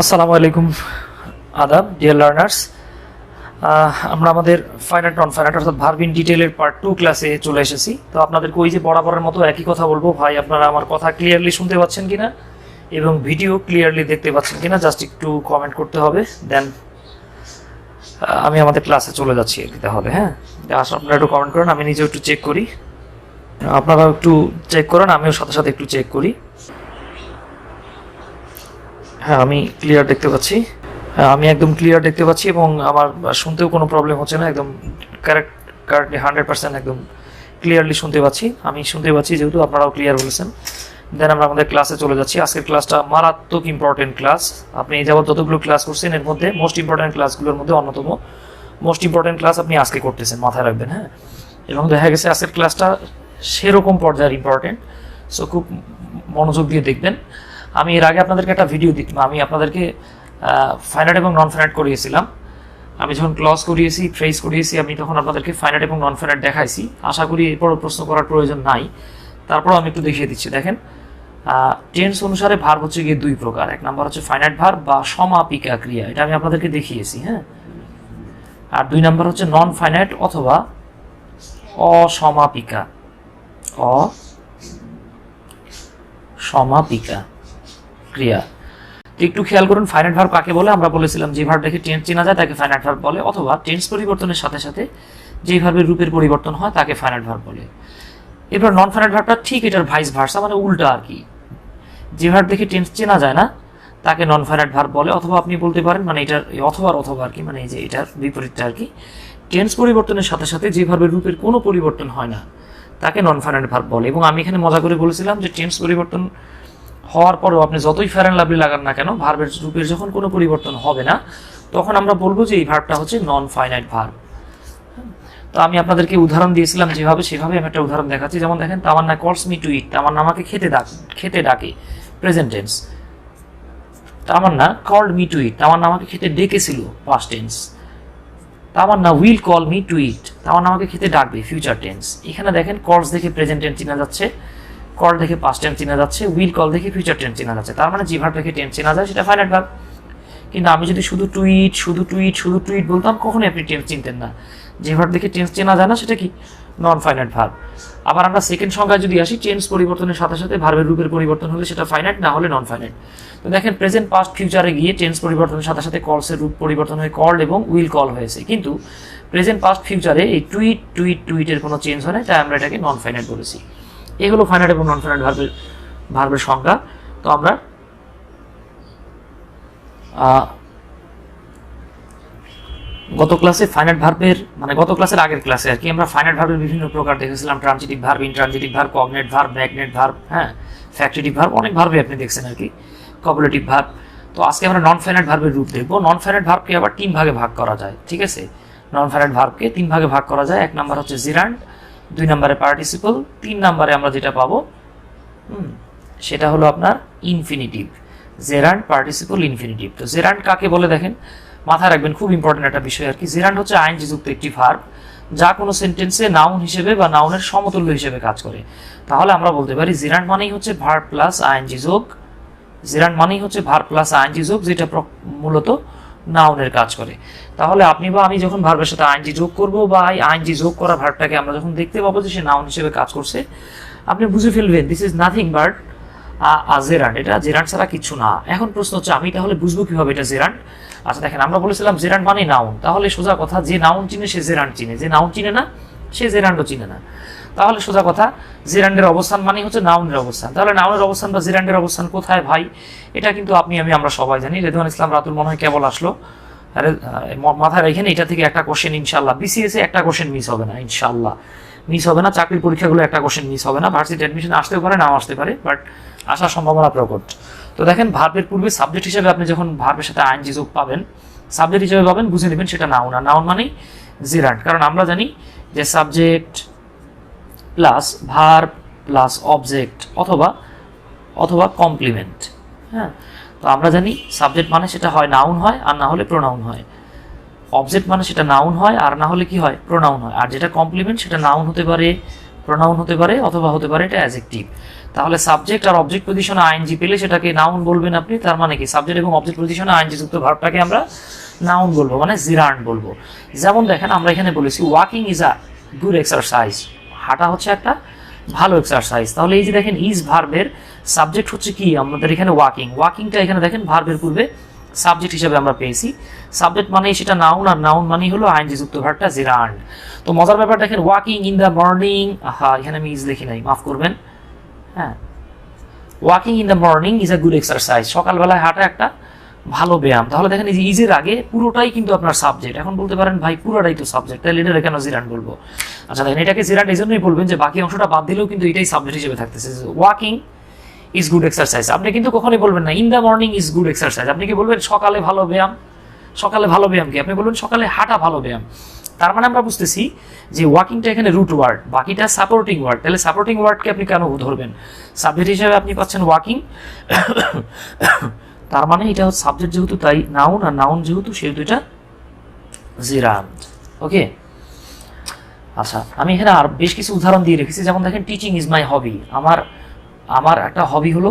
আসসালামু আলাইকুম, আদাব ডিয়ার লার্নার্স। আমরা আমাদের ফাইনাইট নন ফাইনাইট অর্থাৎ ভার্ব ইন ডিটেইলের পার্ট 2 ক্লাসে চলে এসেছি। তো আপনাদেরকে ওই যে বরাবরের মতো একই কথা বলবো, ভাই আপনারা আমার কথা ক্লিয়ারলি শুনতে পাচ্ছেন কিনা এবং ভিডিও ক্লিয়ারলি দেখতে পাচ্ছেন কিনা জাস্ট একটু কমেন্ট করতে হবে, দেন আমি আমাদের ক্লাসে চলে যাচ্ছি আর কি। তাহলে হ্যাঁ, আপনারা একটু কমেন্ট করেন, আমি নিজেও একটু চেক করি, আপনারাও একটু চেক করেন, আমিও সাথে সাথে একটু চেক করি। হ্যাঁ, আমি ক্লিয়ার দেখতে পাচ্ছি, আমি একদম ক্লিয়ার দেখতে পাচ্ছি এবং আমার শুনতেও কোনো প্রবলেম হচ্ছে না, একদম কারেক্টলি 100% একদম ক্লিয়ারলি শুনতে পাচ্ছি। আমি শুনতে পাচ্ছি যেহেতু আপনারাও ক্লিয়ার বলেছেন। দেন আমরা আমাদের ক্লাসে চলে যাচ্ছি। আজকের ক্লাসটা মারাত্মক ইম্পর্টেন্ট ক্লাস। আপনি এই যাবত যতগুলো ক্লাস করছেন এর মধ্যে মোস্ট ইম্পর্টেন্ট ক্লাসগুলোর মধ্যে অন্যতম মোস্ট ইম্পর্টেন্ট ক্লাস আপনি আজকে করতেছেন, মাথায় রাখবেন। হ্যাঁ, এবং দেখা গেছে আজকের ক্লাসটা সেরকম পর্যায়ের ইম্পর্টেন্ট, সো খুব মনোযোগ দিয়ে দেখবেন। আমি এর আগে আপনাদেরকে একটা ভিডিও আমি আপনাদেরকে ফাইনাইট এবং নন ফাইনাইট করিয়েছিলাম। আমি যখন ক্লজ করিয়েছি, ফ্রেজ করিয়েছি, আমি তখন আপনাদেরকে ফাইনাইট এবং নন ফাইনাইট দেখাইছি। আশা করি এরপরও প্রশ্ন করার প্রয়োজন নাই, তারপরও আমি একটু দেখিয়ে দিচ্ছি। দেখেন, টেন্স অনুসারে ভার্ব হচ্ছে গিয়ে দুই প্রকার। এক নাম্বার হচ্ছে ফাইনাইট ভার্ব বা সমাপিকা ক্রিয়া, এটা আমি আপনাদেরকে দেখিয়েছি। হ্যাঁ, আর দুই নাম্বার হচ্ছে নন ফাইনাইট অথবা অসমাপিকা অসমাপিকা ক্রিয়া। একটু খেয়াল করুন, ফাইনাইট ভার্ব কাকে বলে? আমরা বলেছিলাম যে ভার্ব দেখে টেন্স চেনা যায় তাকে ফাইনাইট ভার্ব বলে, অথবা টেন্স পরিবর্তনের সাথে সাথে যে ভার্বের রূপের পরিবর্তন হয় তাকে ফাইনাইট ভার্ব বলে। এবার নন ফাইনাইট ভার্বটা ঠিক এটার ভাইস ভার্সা, মানে উল্টা আর কি। যে ভার্ব দেখে টেন্স চেনা যায় না তাকে নন ফাইনাইট ভার্ব বলে, অথবা আপনি বলতে পারেন মানে এটার অথবা আর কি, মানে এই যে এটার বিপরীতটা আর কি। টেন্স পরিবর্তনের সাথে সাথে যে ভার্বের রূপের কোনো পরিবর্তন হয় না তাকে নন ফাইনাইট ভার্ব বলে। এবং আমি এখানে মজা করে বলেছিলাম যে টেন্স পরিবর্তন হওয়ার পরেও আপনি যতই ফেয়ার অ্যান্ড লাভলি লাগান না কেন, ভার্বের রূপের যখন কোনো পরিবর্তন হবে না তখন আমরা বলবো যে এই ভার্বটা হচ্ছে নন ফাইনাইট ভার্ব। তো আমি আপনাদেরকে উদাহরণ দিয়েছিলাম যেভাবে, সেভাবে আমি একটা উদাহরণ দেখাচ্ছি। যেমন দেখেন, তামান্না কলস মি টু ইট, তামান্না আমাকে খেতে ডাকে, present tense. Tamanna called me to eat, Tamanna আমাকে খেতে ডেকেছিল, past tense. Tamanna will call me to eat, Tamanna আমাকে খেতে ডাকবে, ফিউচার টেন্স। এখানে দেখেন কলস দেখে প্রেজেন্ট টেন্স চেনা যাচ্ছে, কল দেখে পাস্ট টেন্স চেনা যাচ্ছে, উইল কল দেখে ফিউচার টেন্স চেনা যাচ্ছে। তার মানে যে ভার্ব দেখে টেন্স চেনা যায় সেটা ফাইনাইট ভার্ব। কিন্তু আমি যদি শুধু টুইট বলতাম, কখনোই আপনি টেন্স চিনতেন না। যে ভার্ব দেখে টেন্স চেনা যায় না সেটা কি? Non finite verb. আবার আমরা সেকেন্ড সংজ্ঞায় যদি আসি, টেন্স পরিবর্তনের সাথে সাথে ভার্বের রূপের পরিবর্তন হলে সেটা ফাইনাইট, না হলে নন ফাইনাইট। তো দেখেন, প্রেজেন্ট পাস্ট ফিউচারে গিয়ে টেন্স পরিবর্তনের সাথে সাথে কলসের রূপ পরিবর্তন হয়ে কল্ড এবং উইল কল হয়েছে, কিন্তু প্রেজেন্ট পাস্ট ফিউচারে এই টুইটের কোনো চেঞ্জ হয় না, তাই আমরা এটাকে নন ফাইনাইট বলেছি। এগুলো ফাইনাইট এবং নন ফাইনাইট ভার্বের সংজ্ঞা। তো আমরা গত ক্লাসে ফাইনাইট ভার্বের মানে গত ক্লাসের আগের ক্লাসে আর কি আমরা ফাইনাইট ভার্বের বিভিন্ন প্রকার দেখেছিলাম। Transitive verb, intransitive verb, cognate verb, magnet verb, হ্যাঁ, ফ্যাক্টিটিভ ভার্ব, অনেক ভার্বে আপনি দেখছেন আর কি, কপুলেটিভ ভার্ব। তো আজকে আমরা নন ফাইনাইট ভার্বের রূপ দেখবো। নন ফাইনাইট ভার্বকে আবার 3 ভাগে ভাগ করা যায়, ঠিক আছে? নন ফাইনাইট ভার্বকে 3 ভাগে ভাগ করা যায়। এক নাম্বার হচ্ছে জিরান্ড, 2 নম্বরে পার্টিসিপল, 3 নম্বরে আমরা যেটা পাবো সেটা হলো আপনার ইনফিনিটিভ। Gerund, participle, infinitive. তো জেরান্ড কাকে বলে দেখেন, মাথায় রাখবেন, খুব ইম্পর্টেন্ট একটা বিষয় আর কি। জেরান্ড হচ্ছে আইএনজি যুক্ত একটি ভার্ব যা কোনো সেন্টেন্সে নাউন হিসেবে বা নাউনের সমতুল্য হিসেবে কাজ করে। তাহলে আমরা বলতে পারি জেরান্ড মানেই হচ্ছে ভার্ব প্লাস আইএনজি যোগ। জেরান্ড মানেই হচ্ছে ভার্ব প্লাস আইএনজি যোগ, যেটা মূলত নাউনের কাজ করে। তাহলে আপনি বা আমি যখন ভার্বের সাথে আইএনজি যোগ করব, বা আইএনজি যোগ করা ভার্বটাকে আমরা যখন দেখতে পাবো যে সে নাউন হিসেবে কাজ করছে, আপনি বুঝে ফেলবেন this is nothing but gerund. এটা জেরান্ড ছাড়া কিছু না। এখন প্রশ্ন হচ্ছে, আমি তাহলে বুঝবো কিভাবে এটা জেরান্ড? আচ্ছা দেখেন, আমরা বলেছিলাম জেরান্ড মানে নাউন। তাহলে সোজা কথা, যে নাউন চিনে সে জেরান্ড চিনে, যে নাউন চিনে না সে জেরান্ডও চিনে না। তাহলে সোজা কথা, জেরান্ডের অবস্থান মানে হচ্ছে নাউনের অবস্থান। তাহলে নাউনের অবস্থান বা জেরান্ডের অবস্থান কোথায় ভাই? এটা কিন্তু আমরা সবাই জানি। রেদওয়ান ইসলাম রাতুল মনে হয় কেবল আসলো, আরে মাথায় রেখেন, এটা থেকে একটা কোশ্চেন ইনশাল্লাহ, বিসিএস এ একটা কোশ্চেন মিস হবে না, ইনশাল্লাহ মিস হবে না। চাকরির পরীক্ষাগুলো একটা কোশ্চেন মিস হবে না। ভার্সিটি অ্যাডমিশন আসতেও পারে, নাও আসতে পারে, বাট আসার সম্ভাবনা প্রকট। তো দেখেন, ভার্বের পূর্বে সাবজেক্ট হিসেবে আপনি যখন ভার্বের সাথে আইএনজি যোগ পাবেন, সাবজেক্ট হিসেবে পাবেন, বুঝে নেবেন সেটা নাউন। আর নাউন মানেই জেরান্ড, কারণ আমরা জানি যে subject plus verb plus object অথবা কমপ্লিমেন্ট। হ্যাঁ, তো আমরা জানি সাবজেক্ট মানে সেটা হয় নাউন হয়, আর না হলে প্রোনাউন হয়। অবজেক্ট মানে সেটা নাউন হয়, আর না হলে কি হয়? প্রোনাউন হয়। আর যেটা কমপ্লিমেন্ট সেটা নাউন হতে পারে, প্রোনাউন হতে পারে অথবা হতে পারে এটা অ্যাডজেক্টিভ। তাহলে সাবজেক্ট আর অবজেক্ট পজিশনে আইএনজি পেলে সেটাকে নাউন বলবেন আপনি। তার মানে কি সাবজেক্ট এবং অবজেক্ট পজিশনে আইএনজি যুক্ত ভার্বটাকে আমরা নাউন বলবো, মানে জিরান্ড বলবো। যেমন দেখেন আমরা এখানে বলেছি walking is a good exercise, হাঁটা হচ্ছে একটা ভালো এক্সারসাইজ। তাহলে এই যে দেখেন ইজ ভার্বের সাবজেক্ট হচ্ছে কি আমাদের এখানে ওয়াকিং, ওয়াকিংটা এখানে দেখেন ভার্বের পূর্বে সাবজেক্ট হিসেবে আমরা পেয়েছি। সাবজেক্ট মানেই সেটা নাউন, আর নাউন মানেই হলো আইএনজি যুক্ত ভার্বটা জিরান্ড। তো মজার ব্যাপার দেখেন ওয়াকিং ইন দ্য মর্নিং, এখানে আমি ইজ লিখি নাই, মাফ করবেন। হ্যাঁ, walking in the morning is a good exercise, সকালবেলায় হাঁটা একটা ভালো ব্যায়াম। তাহলে দেখেন এই যে ইজের আগে পুরোটাই কিন্তু আপনার সাবজেক্ট। এখন বলতে পারেন ভাই পুরোটাই তো সাবজেক্ট, তাহলে এটা কেন জিরান্ড বলবো? আচ্ছা দেখেন এটাকে জিরান্ড এই জন্যই বলবেন যে বাকি অংশটা বাদ দিলেও কিন্তু এটাই সাবজেক্ট হিসেবে থাকতেছে। ওয়াকিং ইজ গুড এক্সারসাইজ, আপনি কিন্তু কখনোই বলবেন না in the morning is good exercise. আপনি কি বলবেন সকালে ভালো ব্যায়াম? সকালে ভালো ব্যায়াম কি? আপনি বলবেন সকালে হাঁটা ভালো ব্যায়াম। তার মানে আমরা বুঝতেছি যে ওয়াকিংটা এখানে রুট ওয়ার্ড, বাকিটা সাপোর্টিং ওয়ার্ড। তাহলে সাপোর্টিং ওয়ার্ডকে আপনি কেন ধরবেন? সাবজেক্ট হিসেবে আপনি পাচ্ছেন ওয়াকিং, তার মানে এটা সাবজেক্ট যেহেতু তাই নাউন, আর নাউন যেহেতু সেহেতু এটা জিরান্ড। ওকে, আচ্ছা আমি এখানে আর বেশ কিছু উদাহরণ দিয়ে রেখেছি। যেমন দেখেন টিচিং ইজ মাই হবি, আমার একটা হবি হলো,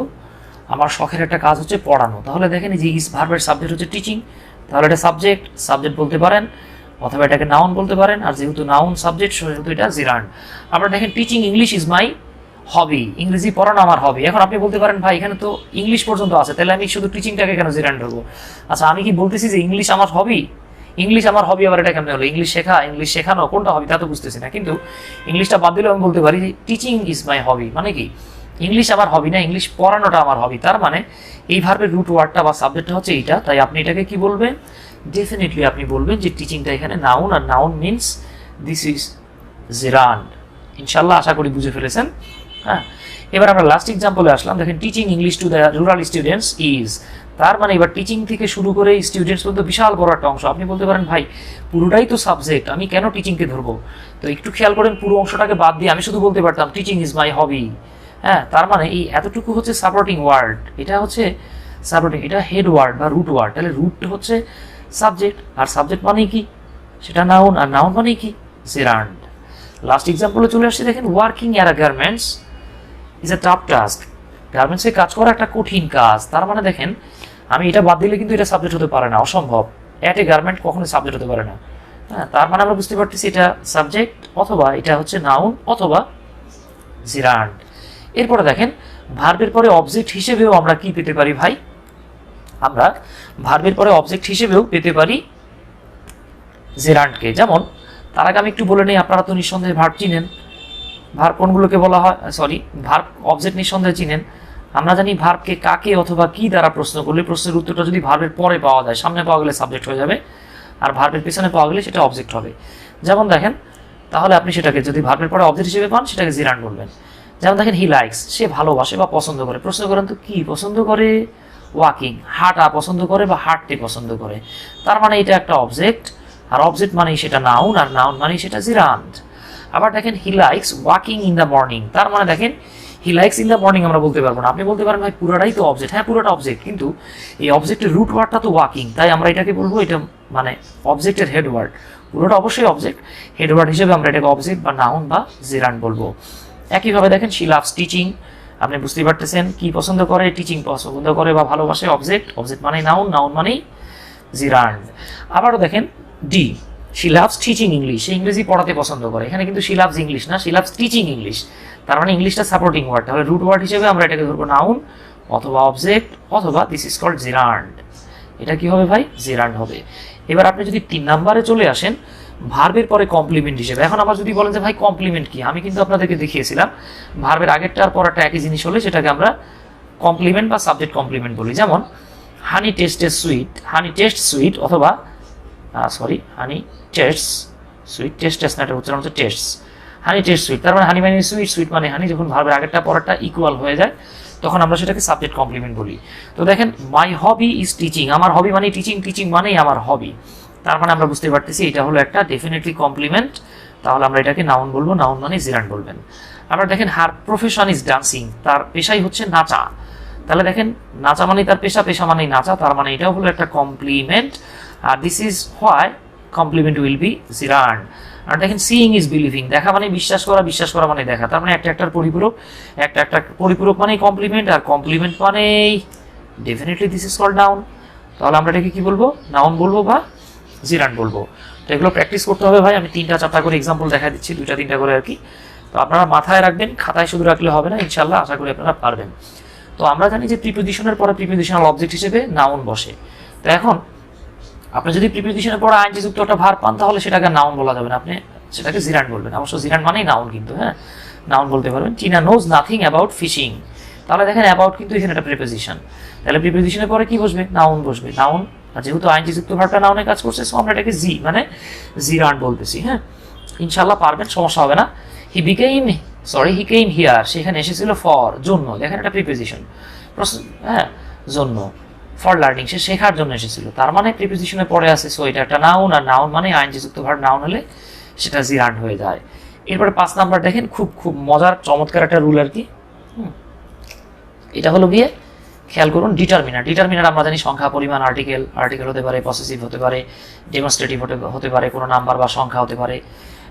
আমার শখের একটা কাজ হচ্ছে পড়ানো। তাহলে দেখেন এই যে ইজ ভার্বের সাবজেক্ট হচ্ছে টিচিং, তাহলে এটা সাবজেক্ট বলতে পারেন অথবা এটাকে নাউন বলতে পারেন। আর যেহেতু নাউন সাবজেক্ট সেহেতু এটা জিরান্ড। আবার দেখেন টিচিং ইংলিশ ইজ মাই হবি, ইংরেজি পড়ানো আমার হবি। এখন আপনি বলতে পারেন ভাই এখানে তো ইংলিশ পর্যন্ত আছে, তাহলে আমি শুধু টিচিংটাকে কেন জিরান্ড ধরবো? আচ্ছা আমি কি বলতেছি যে ইংলিশ আমার হবি? ইংলিশ আমার হবি আবার এটা কেমন হলো? ইংলিশ শেখা, ইংলিশ শেখানো কোনটা হবি তা তো বুঝতেছি না। কিন্তু ইংলিশটা বাদ দিলেও আমি বলতে পারি যে টিচিং ইজ মাই হবি, মানে কি ইংলিশ আমার হবি না, ইংলিশ পড়ানোটা আমার হবি। তার মানে এই ভার্বের রুট ওয়ার্ডটা বা সাবজেক্টটা হচ্ছে এইটা, তাই আপনি এটাকে কি বলবেন? ডেফিনেটলি আপনি বলবেন যে টিচিংটা এখানে নাউন, আর noun means this is gerund. ইনশাল্লাহ আশা করি বুঝে ফেলেছেন। হ্যাঁ, এবার আমরা লাস্ট এক্সাম্পলে আসলাম। দেখেন teaching English to the rural students is, তার মানে এবার টিচিং থেকে শুরু করে স্টুডেন্টস পর্যন্ত বিশাল বড় একটা অংশ। আপনি বলতে পারেন ভাই পুরোটাই তো সাবজেক্ট, আমি কেন টিচিংকে ধরবো? তো একটু খেয়াল করেন, পুরো অংশটাকে বাদ দিয়ে আমি শুধু বলতে পারতাম টিচিং ইজ মাই হবি। হ্যাঁ, তার মানে এই এতটুকু হচ্ছে সাপোর্টিং ওয়ার্ড, এটা হচ্ছে সাপোর্টিং, এটা হেড ওয়ার্ড বা রুট ওয়ার্ড। তাহলে রুট হচ্ছে সাবজেক্ট, আর সাবজেক্ট মানে কি সেটা নাউন, আর নাউন মানে কি জিরান্ড। লাস্ট এক্সাম্পলে চলে আসছে। দেখেন working at a garments is a tough task, গার্মেন্টসে কাজ করা একটা কঠিন কাজ। তার মানে দেখেন আমি এটা বাদ দিলে কিন্তু এটা সাবজেক্ট হতে পারে না, অসম্ভব। অ্যাট এ গার্মেন্ট কখনোই সাবজেক্ট হতে পারে না। হ্যাঁ, তার মানে আমরা বুঝতে পারতেছি এটা সাবজেক্ট অথবা এটা হচ্ছে নাউন অথবা জিরান্ড। এরপরে দেখেন ভার্বের পরে অবজেক্ট হিসেবেও আমরা কি পেতে পারি ভাই? আমরা ভার্বের পরে অবজেক্ট হিসেবেও পেতে পারি জিরান্ডকে। যেমন তার আগে আমি একটু বলে নিই, আপনারা তো নিঃসন্দেহে ভার্ব চিনেন। ভার্ব কোনগুলোকে বলা হয়, ভার্ব অবজেক্ট নিঃসন্দেহে চিনেন। আমরা জানি ভার্বকে কাকে অথবা কি দ্বারা প্রশ্ন করলে প্রশ্নের উত্তরটা যদি ভার্বের পরে পাওয়া যায়, সামনে পাওয়া গেলে সাবজেক্ট হয়ে যাবে, আর ভার্বের পেছনে পাওয়া গেলে সেটা অবজেক্ট হবে। যেমন দেখেন, তাহলে আপনি সেটাকে যদি ভার্বের পরে অবজেক্ট হিসেবে পান সেটাকে জিরান্ড বলবেন। যেমন দেখেন হি লাইকস, সে ভালোবাসে বা পছন্দ করে। প্রশ্ন করেন তো কি পছন্দ করে? ওয়াকিং, হাঁটা পছন্দ করে বা হাঁটতে পছন্দ করে। তার মানে এটা একটা অবজেক্ট, আর অবজেক্ট মানেই সেটা নাউন, আর নাউন মানেই সেটা জিরান্ড। আবার দেখেন he likes walking in the morning, তার মানে দেখেন he likes in the morning আমরা বলতে পারবো না। আপনি বলতে পারেন ভাই পুরোটাই তো অবজেক্ট। হ্যাঁ, পুরোটা অবজেক্ট, কিন্তু এই অবজেক্টের রুট ওয়ার্ডটা তো ওয়াকিং, তাই আমরা এটাকে বলবো এটা মানে অবজেক্টের হেড ওয়ার্ড। পুরোটা অবশ্যই অবজেক্ট, হেড ওয়ার্ড হিসেবে আমরা এটাকে অবজেক্ট বা নাউন বা জিরান্ড বলবো। একইভাবে দেখেন শি লাভস টিচিং, আপনি বুঝতেই পারতেছেন কি পছন্দ করে? টিচিং পছন্দ করে বা ভালোবাসে, অবজেক্ট, অবজেক্ট মানেই নাউন, নাউন মানেই জিরান্ড। আবারও দেখেন D, she loves teaching English, সে ইংরেজি পড়াতে পছন্দ করে। এখানে কিন্তু শি লাভস ইংলিশ না, শি লাভস টিচিং ইংলিশ। তার মানে ইংলিশটা সাপোর্টিং ওয়ার্ড, তাহলে রুট ওয়ার্ড হিসেবে আমরা এটাকে ধরবো নাউন অথবা অবজেক্ট অথবা দিস ইজ কল্ড জিরান্ড। এটা কি হবে ভাই? জিরান্ড হবে। এবার আপনি যদি 3 নম্বরে চলে আসেন, ভার্বের পরে কমপ্লিমেন্ট হিসেবে। এখন আবার যদি বলেন যে ভাই কমপ্লিমেন্ট কি, আমি কিন্তু আপনাদেরকে দেখিয়েছিলাম ভার্বের আগেরটা আর পরেরটা একই জিনিস হলে সেটাকে আমরা কমপ্লিমেন্ট বা সাবজেক্ট কমপ্লিমেন্ট বলি। যেমন honey tasted sweet, honey taste sweet অথবা হানি টেস্টস সুইট, টেস্ট না, এটা উচ্চারণ হচ্ছে টেস্টস। হানি টেস্ট সুইট, তার মানে হানি মানে সুইট, সুইট মানে হানি। যখন ভার্বের আগেরটা পরেরটা ইকুয়াল হয়ে যায় তখন আমরা সেটাকে সাবজেক্ট কমপ্লিমেন্ট বলি। তো দেখেন মাই হবি ইজ টিচিং, আমার হবি মানে টিচিং, টিচিং মানেই আমার হবি। তার মানে আমরা বুঝতে পারতেছি এটা হলো একটা ডেফিনেটলি কমপ্লিমেন্ট, তাহলে আমরা এটাকে নাউন বলবো, নাউন মানে জিরান্ড বলবেন। আবার দেখেন হার প্রফেশন ইজ ডান্সিং, তার পেশাই হচ্ছে নাচা। তাহলে দেখেন নাচা মানেই তার পেশা, পেশা মানেই নাচা, তার মানে এটাও হলো একটা কমপ্লিমেন্ট। আর this is why complement will be gerund. আর দেখেন সিইং ইজ বিলিভিং, দেখা মানে বিশ্বাস করা, বিশ্বাস করা মানে দেখা। তার মানে একটা পরিপূরক, একটা পরিপূরক মানেই কমপ্লিমেন্ট, আর কমপ্লিমেন্ট মানেই definitely this is called noun. তাহলে আমরা এটাকে কি বলবো, নাউন বলবো বা জিরান্ড বলবো। তো এগুলো প্র্যাকটিস করতে হবে ভাই। আমি 3-4টা করে এক্সাম্পল দেখা দিচ্ছি, 2-3টা করে আর কি। তো আপনারা মাথায় রাখবেন, খাতায় শুধু রাখলে হবে না, ইনশাল্লাহ আশা করি আপনারা পারবেন। তো আমরা জানি যে প্রিপোজিশনের পরে প্রিপোজিশনাল অবজেক্ট হিসেবে নাউন বসে। তো এখন আপনি যদি প্রিপোজিশনের পরে আইএনজি যুক্ত একটা ভার্ব পান, তাহলে সেটাকে নাউন বলা যাবে না, আপনি সেটাকে জিরান্ড বলবেন। অবশ্য জিরান্ড মানেই নাউন কিন্তু, হ্যাঁ নাউন বলতে পারবেন। Tina knows nothing about fishing, তাহলে দেখেন অ্যাবাউট কিন্তু এখানে একটা প্রিপোজিশন, তাহলে প্রিপোজিশনের পরে কি বসবে, নাউন বসবে। নাউন, আর যেহেতু আইএনজি যুক্ত ভার্বটা নাউনে কাজ করছে, সো আমরা এটাকে জি মানে জিরান্ড বলতেছি। হ্যাঁ ইনশাল্লাহ পারবেন, সমস্যা হবে না। হি কেম হিয়ার, সেখানে এসেছিল ফর জন্য, দেখেন একটা প্রিপোজিশন, হ্যাঁ জন্য, ফর লার্নিং সে শেখার জন্য এসেছিল, তার মানে প্রিপোজিশনের পরে আছে, সো এটা একটা নাউন, আর নাউন মানে আইএনজি যুক্ত ভার্ব নাউন হলে সেটা জিরান্ড হয়ে যায়। এরপরে 5 নাম্বার দেখেন, খুব মজার চমৎকার একটা রুল আর কি। এটা হলো গিয়ে খেয়াল করুন ডিটারমিনার আমরা জানি সংখ্যা, পরিমাণ, আর্টিকেল হতে পারে, পসেসিভ হতে পারে, ডেমনস্ট্রেটিভ হতে পারে, কোনো নাম্বার বা সংখ্যা হতে পারে,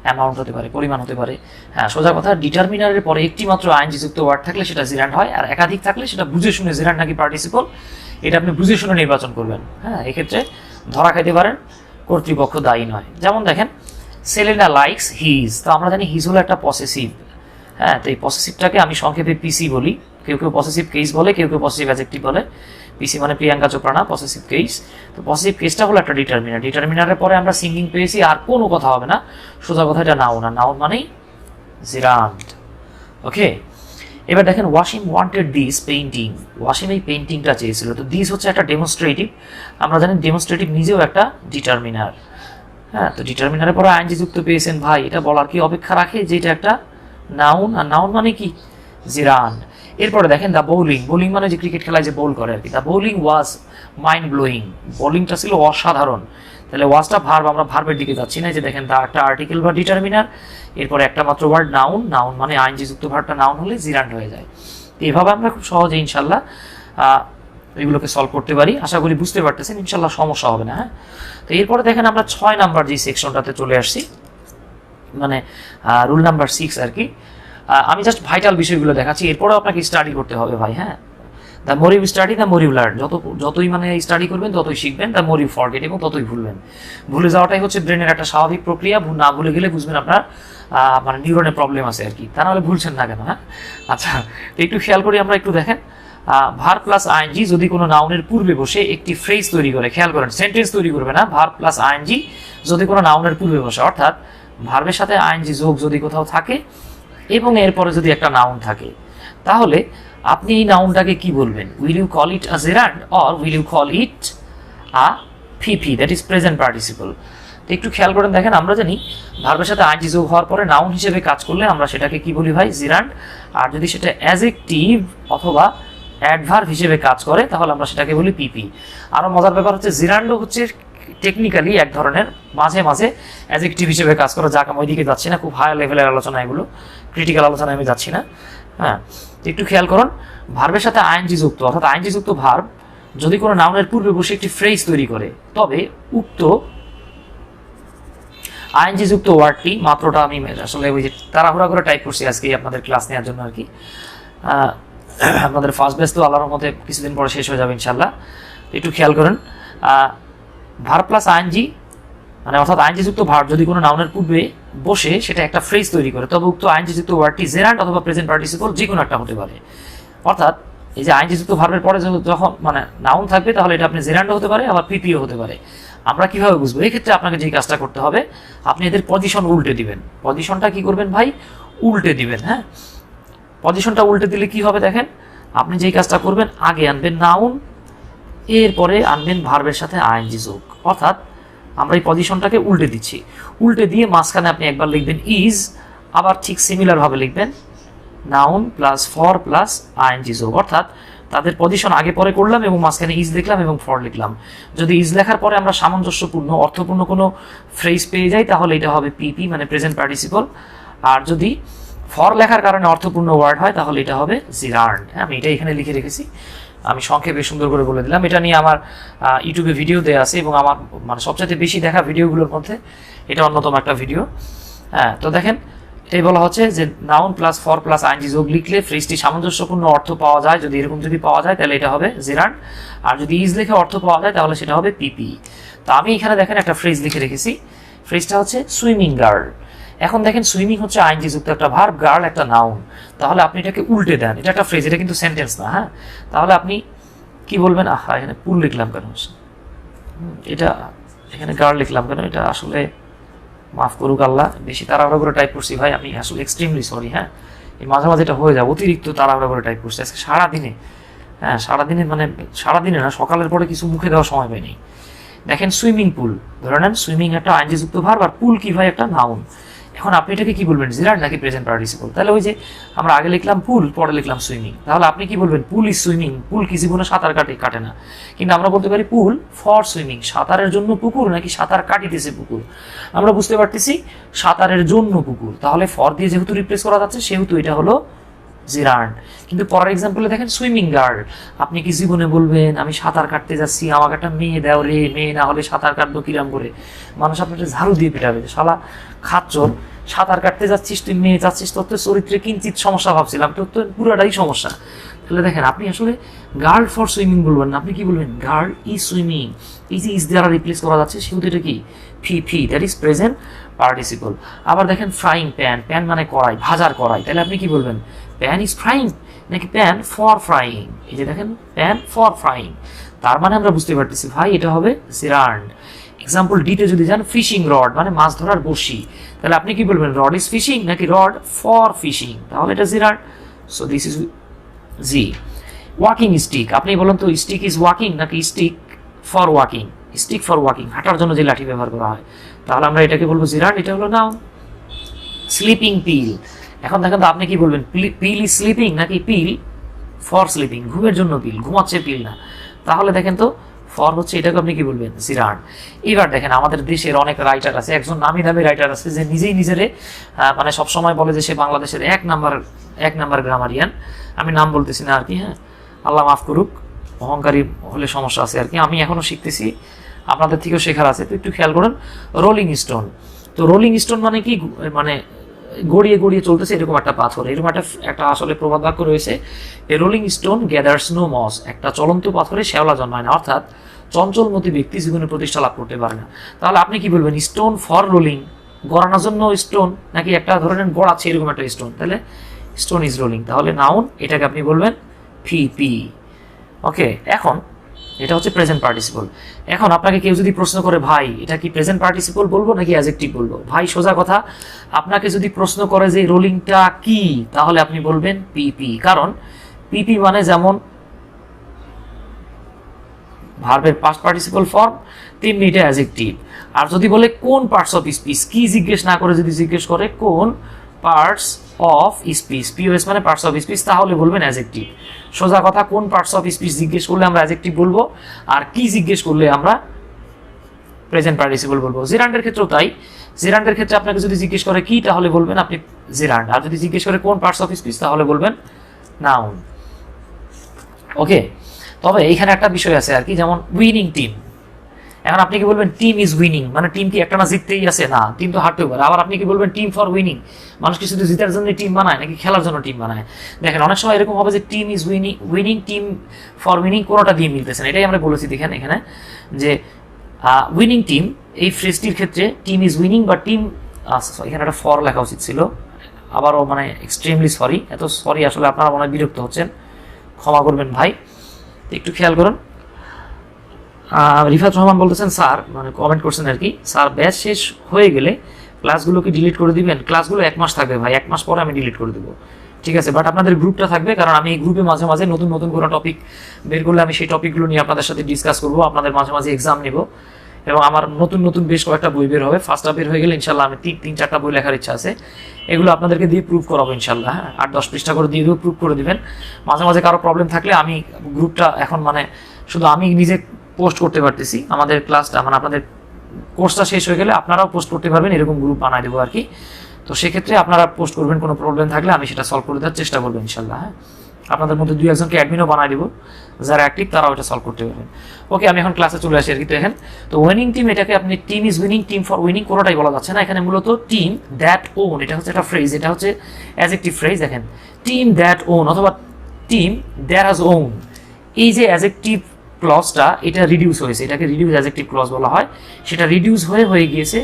অ্যামাউন্ট হতে পারে, পরিমাণ হতে পারে। হ্যাঁ সোজা কথা, ডিটারমিনারের পরে একটি মাত্র আইএনজি যুক্ত ওয়ার্ড থাকলে সেটা জিরান্ড হয়, আর একাধিক থাকলে সেটা বুঝে শুনে জিরান্ড নাকি পার্টিসিপল এটা আপনি বুঝে শুনে নির্বাচন করবেন। হ্যাঁ এক্ষেত্রে ধরা খাইতে পারেন, কর্তৃপক্ষ দায়ী নয়। যেমন দেখেন সেলেনা লাইকস হিজ, তো আমরা জানি হিজ হলো একটা পসেসিভ। হ্যাঁ তো এই পসেসিভটাকে আমি সংক্ষেপে পিসি বলি, কেউ পসেসিভ কেস বলে, কেউ পসেসিভ অ্যাডজেক্টিভ বলে। পিসি মানে প্রিয়াঙ্কা চোপড়া না, পসেসিভ কেস। তো পসেসিভ কেসটা হলো একটা ডিটারমিনারের পরে আমরা সিঙ্গিং পেয়েছি, আর কোনো কথা হবে না, সোজা কথা এটা নাউন, আর নাউন মানেই জিরান্ড। ওকে এবার দেখেন Wasim wanted this painting, Wasim এই পেইন্টিংটা চেয়েছিল। তো দিস হচ্ছে একটা ডেমনস্ট্রেটিভ, আমরা জানি ডেমনস্ট্রেটিভ নিজেও একটা ডিটারমিনার। হ্যাঁ তো ডিটারমিনারের পরে আইএনজি যুক্ত পেয়েছেন ভাই, এটা বলার কি অপেক্ষা রাখে যে এটা একটা নাউন, আর নাউন মানে কি জিরান্ড। এরপরে দেখেন দ্য বোলিং মানে যে ক্রিকেট খেলায় যে বোল করে আর কি। The bowling was mind blowing, বোলিংটা ছিল অসাধারণ। তাহলে ওয়াজটা ভার্ব, আমরা ভার্বের দিকে যাচ্ছি না, যে দেখেন দা একটা আর্টিকেল বা ডিটারমিনার, এরপরে একটা মাত্র ওয়ার্ড নাউন মানে আইএনজি যুক্ত ভার্বটা নাউন হলে জিরান্ড হয়ে যায়। তো এভাবে আমরা খুব সহজে ইনশাল্লাহ এগুলোকে সলভ করতে পারি। আশা করি বুঝতে পারতেছেন, ইনশাল্লাহ সমস্যা হবে না। হ্যাঁ তো এরপরে দেখেন আমরা 6 নাম্বার যে সেকশনটাতে চলে আসছি, মানে রুল নাম্বার 6 আর কি। আমি জাস্ট ভাইটাল বিষয়গুলো দেখাচ্ছি, এরপরেও আপনাকে স্টাডি করতে হবে ভাই। হ্যাঁ the more you study the more you learn, যতই মানে স্টাডি করবেন ততই শিখবেন, দ্য মোর ইউ ফরগেট, এবং ততই ভুলবেন। ভুলে যাওয়াটাই হচ্ছে ব্রেনের একটা স্বাভাবিক প্রক্রিয়া, না ভুলে গেলে বুঝবেন আপনার মানে নিউরনের প্রবলেম আছে আর কি, তা নাহলে ভুলছেন না কেন। হ্যাঁ আচ্ছা তো একটু খেয়াল করি আমরা, একটু দেখেন ভার্ব প্লাস আইএনজি যদি কোনো নাউনের পূর্বে বসে একটি ফ্রেজ তৈরি করে, খেয়াল করেন সেন্টেন্স তৈরি করবে না, ভার্ব প্লাস আইএনজি যদি কোনো নাউনের পূর্বে বসে, অর্থাৎ ভার্বের সাথে আইএনজি যোগ যদি কোথাও থাকে এবং এরপরে যদি একটা নাউন থাকে, তাহলে আপনি এই নাউনটাকে কি বলবেন, will you call it a gerund or will you call it a PP, that is present participle. তো একটু খেয়াল করেন দেখেন, আমরা জানি ভার্বের সাথে আইএনজি যোগ হওয়ার পরে নাউন হিসেবে কাজ করলে আমরা সেটাকে কি বলি ভাই, জিরান্ড। আর যদি সেটা অ্যাডজেক্টিভ অথবা অ্যাডভার্ব হিসেবে কাজ করে তাহলে আমরা সেটাকে বলি পিপি। আরও মজার ব্যাপার হচ্ছে জিরান্ডও হচ্ছে টেকনিক্যালি এক ধরনের মাঝে মাঝে অ্যাডজেক্টিভ হিসেবে কাজ করে, যাকে আমি ওইদিকে যাচ্ছি না, খুব হাই লেভেলের আলোচনা, এগুলো ক্রিটিক্যাল আলোচনায় আমি যাচ্ছি না। হ্যাঁ একটু খেয়াল করুন, ভার্বের সাথে আইএনজি যুক্ত, অর্থাৎ আইএনজি যুক্ত ভার্ব যদি কোনো নাউনের পূর্বে বসে একটি ফ্রেজ তৈরি করে, তবে উক্ত আইএনজি যুক্ত ওয়ার্ডটি, মাত্রটা আমি আসলে ওই যে তাড়াহুড়া করে টাইপ করছি আজকে আপনাদের ক্লাস নেওয়ার জন্য আর কি। আপনাদের ফার্স্ট ব্যাচ তো আল্লাহর মধ্যে কিছুদিন পরে শেষ হয়ে যাবে ইনশাল্লাহ। একটু খেয়াল করুন, ভার্ব প্লাস আইএনজি মানে অর্থাৎ আইএনজি যুক্ত ভার্ব যদি কোনো নাউনের পূর্বে বসে সেটা একটা ফ্রেজ তৈরি করে, তবে উক্ত আইএনজি যুক্ত ওয়ার্ডটি জেরান্ড অথবা প্রেজেন্ট পার্টিসিপল যে কোনো একটা হতে পারে। অর্থাৎ এই যে আইএনজি যুক্ত ভার্বের পরে যখন মানে নাউন থাকবে, তাহলে এটা আপনি জেরান্ডও হতে পারে, আবার পিপিও হতে পারে। আমরা কিভাবে বুঝবো? এই ক্ষেত্রে আপনাকে যে কাজটা করতে হবে, আপনি এদের পজিশন উল্টে দিবেন। পজিশনটা কি করবেন ভাই? উল্টে দিবেন। হ্যাঁ পজিশনটা উল্টে দিলে কি হবে দেখেন, আপনি যেই কাজটা করবেন, আগে আনবেন নাউন, এরপরে আনবেন ভার্বের সাথে আইএনজি যোগ। অর্থাৎ আমরা এই পজিশনটাকে উল্টে দিচ্ছি, উল্টে দিয়ে মাঝখানে আপনি একবার লিখবেন ইজ, আবার ঠিক সিমিলারভাবে লিখবেন noun plus for plus ING যোগ। অর্থাৎ তাদের পজিশন আগে পরে করলাম এবং মাঝখানে ইজ লিখলাম এবং ফর লিখলাম। যদি ইজ লেখার পরে আমরা সামঞ্জস্যপূর্ণ অর্থপূর্ণ কোনো ফ্রেজ পেয়ে যাই, তাহলে এটা হবে পিপি মানে প্রেজেন্ট পার্টিসিপল। আর যদি ফর লেখার কারণে অর্থপূর্ণ ওয়ার্ড হয়, তাহলে এটা হবে জিরান্ড। হ্যাঁ আমি এটা এখানে লিখে রেখেছি, আমি সংক্ষেপে সুন্দর করে বলে দিলাম। এটা নিয়ে আমার ইউটিউবে ভিডিও দেওয়া আছে এবং আমার মানে সবচেয়ে বেশি দেখা ভিডিওগুলোর মধ্যে এটা অন্যতম একটা ভিডিও। হ্যাঁ, তো দেখেন এটাই বলা হচ্ছে যে noun plus for plus ING যোগ লিখলে ফ্রেজটি সামঞ্জস্যপূর্ণ অর্থ পাওয়া যায়। যদি এরকম যদি পাওয়া যায় তাহলে এটা হবে জেরান্ড, আর যদি ইজ লিখে অর্থ পাওয়া যায় তাহলে সেটা হবে পিপি। তো আমি এখানে দেখেন একটা ফ্রেজ লিখে রেখেছি, ফ্রেজটা হচ্ছে সুইমিং গার্ল। এখন দেখেন সুইমিং হচ্ছে আইএনজি যুক্ত একটা ভার্ব, গার্ল একটা নাউন। তাহলে আপনি এটাকে উল্টে দেন, এটা একটা ফ্রেজ, এটা কিন্তু সেন্টেন্স না। হ্যাঁ, তাহলে আপনি কি বলবেন? এখানে পুল লিখলাম কেন? এটা এখানে গার্ল লিখলাম কেন? এটা আসলে মাফ করুক আল্লাহ, বেশি তাড়াহুড়া করে টাইপ করছি ভাই, আমি আসলে এক্সট্রিমলি সরি। হ্যাঁ, এই মাঝে মাঝে এটা হয়ে যায়, অতিরিক্ত তাড়াহুড়া করে টাইপ করছি আজকে সারাদিনে। হ্যাঁ, সারাদিনে মানে সারাদিনে না, সকালের পরে কিছু মুখে দেওয়ার সময় পাইনি। দেখেন সুইমিং পুল, ধরে নেন সুইমিং একটা আইএনজি যুক্ত ভার্ব, আর পুল কি ভাই? একটা নাউন। এখন আপনি এটাকে কি বলবেন? জিরান্ড নাকি প্রেজেন্ট পার্টিসিপল? তাহলে ওই যে আমরা আগে লিখলাম পুল, পরে লিখলাম সুইমিং, তাহলে আপনি কি বলবেন? পুল ইজ সুইমিং। পুল কি জীবনে সাঁতার কাটে না, কিন্তু আমরা বলতে পারি পুল ফর সুইমিং, সাঁতারের জন্য পুকুর নাকি সাঁতার কাটিতেছে পুকুর। আমরা বুঝতে পারতেছি সাঁতারের জন্য পুকুর, তাহলে ফর দিয়ে যেহেতু রিপ্লেস করা যাচ্ছে সেহেতু এটা হলো জিরান্ড। কিন্তু পরের এক্সাম্পলে দেখেন সুইমিং গার্ল, আপনি কি জীবনে বলবেন আমি সাঁতার কাটতে যাচ্ছি, আমাকে একটা মেয়ে দাও রে, মেয়ে না হলে সাঁতার কাটবো কিরাম করে? মানুষ আপনাকে ঝাড়ু দিয়ে পিটাবে, শালা খাচ্চর, সাঁতার কাটতে যাচ্ছিস তুই, মেয়ে যাচ্ছিস, তোর তো চরিত্রে কিঞ্চিত সমস্যা ভাবছিলাম, তোর তো পুরোটাই সমস্যা। তাহলে দেখেন আপনি আসলে গার্ল ফর সুইমিং বলবেন না, আপনি কি বলবেন? Girl is swimming. এই যে ইজ দ্বারা রিপ্লেস করা যাচ্ছে সেহেতু এটা কি ফি, দ্যাট ইজ প্রেজেন্ট পার্টিসিপল। আবার দেখেন ফ্রাইং প্যান, প্যান মানে কড়াই, ভাজার কড়াই, তাহলে আপনি কি বলবেন? প্যান ইজ ফ্রাইং নাকি প্যান ফর ফ্রাইং? এই যে দেখেন প্যান ফর ফ্রাইং, তার মানে আমরা বুঝতে পারতেছি ভাই এটা হবে জিরান্ড। এক্সাম্পল ডিতে যদি যান, ফিশিং রড মানে মাছ ধরার বড়শি, তাহলে আপনি কি বলবেন? রড ইজ ফিশিং নাকি রড ফর ফিশিং? তাহলে এটা জিরান্ড। So this is G. Walking stick, আপনি বলুন তো স্টিক ইজ ওয়াকিং নাকি stick for walking? Stick for walking, হাঁটার জন্য যে লাঠি ব্যবহার করা হয়, তাহলে আমরা এটাকে বলবো জিরান্ড, এটা হলো নাউন। স্লিপিং পিল, এখন দেখেন তো আপনি কি বলবেন? পিল ইজ স্লিপিং নাকি পিল ফর স্লিপিং? ঘুমের জন্য পিল, ঘুমাচ্ছে পিল না। তাহলে দেখেন তো ফর হচ্ছে, এটাকে আপনি কি বলবেন? জিরান্ড। এবার দেখেন আমাদের দেশের অনেক রাইটার আছে, একজন নামি দামি রাইটার আছে যে নিজেই নিজেরে মানে সবসময় বলে যে সে বাংলাদেশের এক নাম্বার গ্রামারিয়ান। আমি নাম বলতেছি না আর কি, হ্যাঁ, আল্লাহ মাফ করুক, অহংকারী হলে সমস্যা আছে আর কি, আমি এখনো শিখতেছি, আপনাদের থেকেও শেখার আছে। তো একটু খেয়াল করেন, রোলিং স্টোন। তো রোলিং স্টোন মানে কি? মানে গড়িয়ে গড়িয়ে চলতেছে এরকম একটা পাথর, এরকম একটা আসলে প্রবাদ বাক্য রয়েছে, a rolling stone gathers no moss, একটা চলন্ত পাথরে শ্যাওলা জন্মায় না, অর্থাৎ চঞ্চলমতি ব্যক্তি জীবনে প্রতিষ্ঠা লাভ করতে পারে না। তাহলে আপনি কি বলবেন? স্টোন ফর রোলিং, গড়ানোর জন্য স্টোন নাকি একটা ধরনের গড়াচ্ছে এরকম একটা স্টোন? তাহলে স্টোন ইজ রোলিং, তাহলে নাউন, এটাকে আপনি বলবেন পি। ওকে, এখন এটা হচ্ছে প্রেজেন্ট পার্টিসিপল। এখন আপনাকে কেউ যদি প্রশ্ন করে ভাই এটা কি প্রেজেন্ট পার্টিসিপল বলবো নাকি অ্যাডজেক্টিভ বলবো? ভাই সোজা কথা, আপনাকে যদি প্রশ্ন করে যে রোলিংটা কি, তাহলে আপনি বলবেন পিপি, কারণ পিপি মানে যেমন ভার্বের পাস্ট পার্টিসিপল ফর্ম, তেমনি এটা অ্যাডজেক্টিভ। আর যদি বলে কোন পার্টস অফ স্পিচ, কি জিজ্ঞেস না করে যদি জিজ্ঞেস করে কোন পার্টস অফ স্পিচ, পিওএস মানে পার্টস অফ স্পিচ, তাহলে বলবেন অ্যাডজেক্টিভ। সোজা কথা, কোন পার্টস অফ স্পিচ জিজ্ঞেস করলে আমরা অ্যাডজেক্টিভ বলবো, আর কি জিজ্ঞেস করলে আমরা প্রেজেন্ট পার্টিসিপল বলবো। জিরান্ডের ক্ষেত্রেও তাই, জিরান্ডের ক্ষেত্রে আপনাকে যদি জিজ্ঞেস করে কি, তাহলে বলবেন আপনি জিরান্ড, আর যদি জিজ্ঞেস করে কোন পার্টস অফ স্পিচ, তাহলে বলবেন নাউন। ওকে, তবে এইখানে একটা বিষয় আছে আর কি, যেমন উইনিং টিম। এখন আপনি কি বলবেন? টিম ইজ উইনিং, মানে টিম কি একটা না জিততেই আছে? না, টিম তো হারতেও পারে। আবার আপনি কি বলবেন? টিম ফর উইনিং, মানুষ কি শুধু জিতার জন্য টিম বানায় নাকি খেলার জন্য টিম বানায়? দেখেন অনেক সময় এরকম হবে যে team is winning, team for winning কোনোটা দিয়ে মিলতেছে না। এটাই আমরা বলেছি দেখেন এখানে যে উইনিং টিম, এই ফ্রেজটির ক্ষেত্রে টিম ইজ উইনিং বা টিম, এখানে একটা ফর লেখা উচিত ছিল, আবারও মানে এক্সট্রিমলি সরি, এত সরি আসলে আপনারা মনে হয় বিরক্ত হচ্ছেন, ক্ষমা করবেন ভাই। একটু খেয়াল করুন। রিফাত রহমান বলতেছেন স্যার, মানে কমেন্ট করছেন আর কি, স্যার ব্যাচ শেষ হয়ে গেলে ক্লাসগুলোকে ডিলিট করে দিবেন? ক্লাসগুলো 1 মাস থাকবে ভাই, 1 মাস পরে আমি ডিলিট করে দেবো, ঠিক আছে? বাট আপনাদের গ্রুপটা থাকবে, কারণ আমি এই গ্রুপে মাঝে মাঝে নতুন নতুন কোনো টপিক বের করলে আমি সেই টপিকগুলো নিয়ে আপনাদের সাথে ডিসকাস করবো, আপনাদের মাঝে মাঝে এক্সাম নেব, এবং আমার নতুন নতুন বেশ কয়েকটা বই বের হবে। ফার্স্টটা বের হয়ে গেলে ইনশাল্লাহ আমি 3-4টা বই লেখার ইচ্ছা আছে, এগুলো আপনাদেরকে দিয়ে প্রুভ করাবো ইনশাল্লাহ। হ্যাঁ, 8-10 পৃষ্ঠা করে দিয়ে দেবো, প্রুভ করে দিবেন। মাঝে মাঝে কারো প্রবলেম থাকলে আমি গ্রুপটা এখন মানে শুধু আমি নিজে পোস্ট করতে পারতেছি, আমাদের ক্লাসটা মানে আপনাদের কোর্সটা শেষ হয়ে গেলে আপনারাও পোস্ট করতে পারবেন, এরকম গ্রুপ বানাই দেবো আর কি। তো সেক্ষেত্রে আপনারা পোস্ট করবেন, কোনো প্রবলেম থাকলে আমি সেটা সলভ করে দেওয়ার চেষ্টা করবো ইনশাল্লাহ। হ্যাঁ, আপনাদের মধ্যে 2-1জনকে অ্যাডমিনও বানাই দিব, যারা অ্যাক্টিভ তারা ওটা সলভ করতে পারবেন। ওকে, আমি এখন ক্লাসে চলে আসি আর কি। দেখেন তো উইনিং টিম, এটাকে আপনি team is winning, team for winning কোনোটাই বলা যাচ্ছে না। এখানে মূলত টিম দ্যাট ওন, এটা হচ্ছে একটা ফ্রেজ, এটা হচ্ছে অ্যাজেক্টিভ ফ্রেজ। দেখেন টিম দ্যাট ওন অথবা টিম দ্যাট হ্যাজ ওন, এই যে অ্যাজেক্টিভ ক্লজটা এটা রিডিউস হয়েছে, এটাকে রিডিউস অ্যাজেক্টিভ ক্লজ বলা হয়। সেটা রিডিউস হয়ে গিয়েছে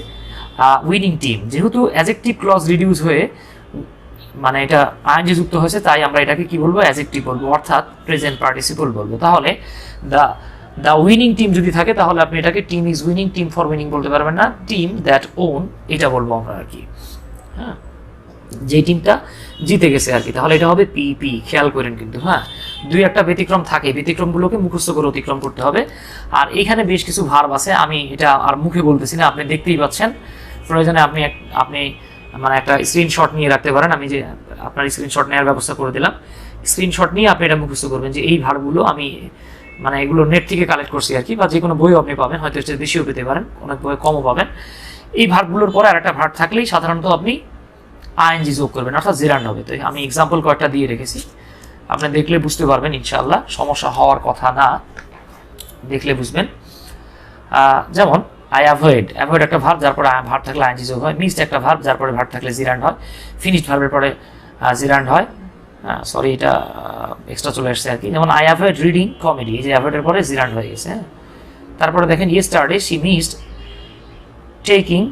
উইনিং টিম। যেহেতু অ্যাজেক্টিভ ক্লজ রিডিউস হয়ে মানে এটা আইএনজি যুক্ত হয়েছে, তাই আমরা এটাকে কি বলবো, অ্যাজেক্টিভ বলবো, অর্থাৎ প্রেজেন্ট পার্টিসিপল বলবো। তাহলে দ্য উইনিং টিম যদি থাকে তাহলে আপনি এটাকে team is winning, team for winning বলতে পারবেন না, টিম দ্যাট ওন এটা বলবো আমরা আর কি। হ্যাঁ, যে টিমটা জিতে গেছে আর কি, তাহলে এটা হবে পিপি। খেয়াল করেন কিন্তু, হ্যাঁ 2-1টা ব্যতিক্রম থাকে, ব্যতিক্রমগুলোকে মুখস্থ করে অতিক্রম করতে হবে। আর এখানে বেশ কিছু ভার্ব আছে, আমি এটা আর মুখে বলতেছি না, আপনি দেখতেই পাচ্ছেন। প্রয়োজনে আপনি মানে একটা স্ক্রিনশট নিয়ে রাখতে পারেন, আমি যে আপনার স্ক্রিনশট নেওয়ার ব্যবস্থা করে দিলাম। স্ক্রিনশট নিয়ে আপনি এটা মুখস্থ করবেন যে এই ভার্বগুলো আমি মানে এগুলো নেট থেকে কালেক্ট করছি আর কি, বা যে কোনো বইও আপনি পাবেন, হয়তো এর বেশিও পেতে পারেন, অনেক বই কমও পাবেন। এই ভার্বগুলোর পরে আর একটা ভার্ব থাকলেই সাধারণত আপনি আইএনজি যোগ করবেন, অর্থাৎ জেরান্ড হবে। তো আমি এক্সাম্পল কয়েকটা দিয়ে রেখেছি, আপনি দেখলে বুঝতে পারবেন ইনশাআল্লাহ, সমস্যা হওয়ার কথা না, দেখলে বুঝবেন। যেমন আই অ্যাভয়েড, অ্যাভয়েড একটা ভার্ব, যার পরে ভার্ব থাকলে আইএনজি যোগ হয়। মিসড একটা ভার্ব, যার পরে ভার্ব থাকলে জিরান্ড হয়। ফিনিশড ভার্বের পরে জিরান্ড হয়। সরি, এটা এক্সট্রা চলে আসছে আর কি। যেমন আই অ্যাভয়েড রিডিং কমেডি, এই যে অ্যাভয়েডের পরে জিরান্ড হয়ে গেছে। তারপরে দেখেন yesterday she missed taking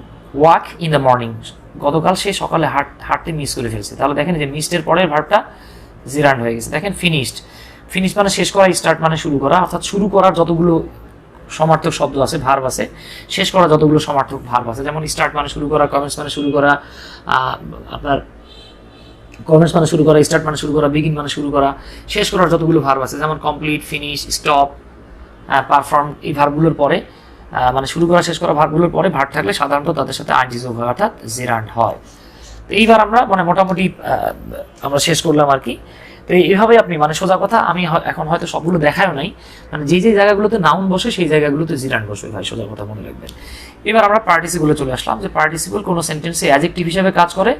walk in the morning, গতকাল সে সকালে হাঁটতে মিস করে ফেলছে। তাহলে দেখেন যে মিসডের পরের ভার্বটা জিরান্ড হয়ে গেছে। দেখেন ফিনিশড, ফিনিশ মানে শেষ করা, স্টার্ট মানে শুরু করা, অর্থাৎ শুরু করার যতগুলো সমার্থক শব্দ আছে, ভার্ব আছে, শেষ করা যতগুলো সমার্থক ভার্ব আছে, যেমন স্টার্ট মানে শুরু করা, কমেন্টস মানে শুরু করা, আপনার কমেন্টস মানে শুরু করা, স্টার্ট মানে শুরু করা, বিগিন মানে শুরু করা, শেষ করার যতগুলো ভার্ব আছে, যেমন কমপ্লিট, ফিনিশ, স্টপ, পারফর্ম, এই ভার্বগুলোর পরে মানে শুরু করা শেষ করা ভার্বগুলোর পরে ভার্ব থাকলে সাধারণত তাদের সাথে আইএনজি যোগ হয়, অর্থাৎ জেরান্ড হয়। তো এইবার আমরা মানে মোটামুটি আমরা শেষ করলাম আর কি। তো এইভাবে আপনি মানে সোজা কথা, আমি এখন হয়তো সবগুলো দেখায়ও নাই, মানে যে যে জায়গাগুলোতে নাউন বসে সেই জায়গাগুলোতে জিরান্ড বসবে ভাই, সোজা কথা মনে রাখবেন। এবার আমরা পার্টিসিপলে চলে আসলাম, যে পার্টিসিপল কোনো সেন্টেন্সে অ্যাডজেক্টিভ হিসেবে কাজ করে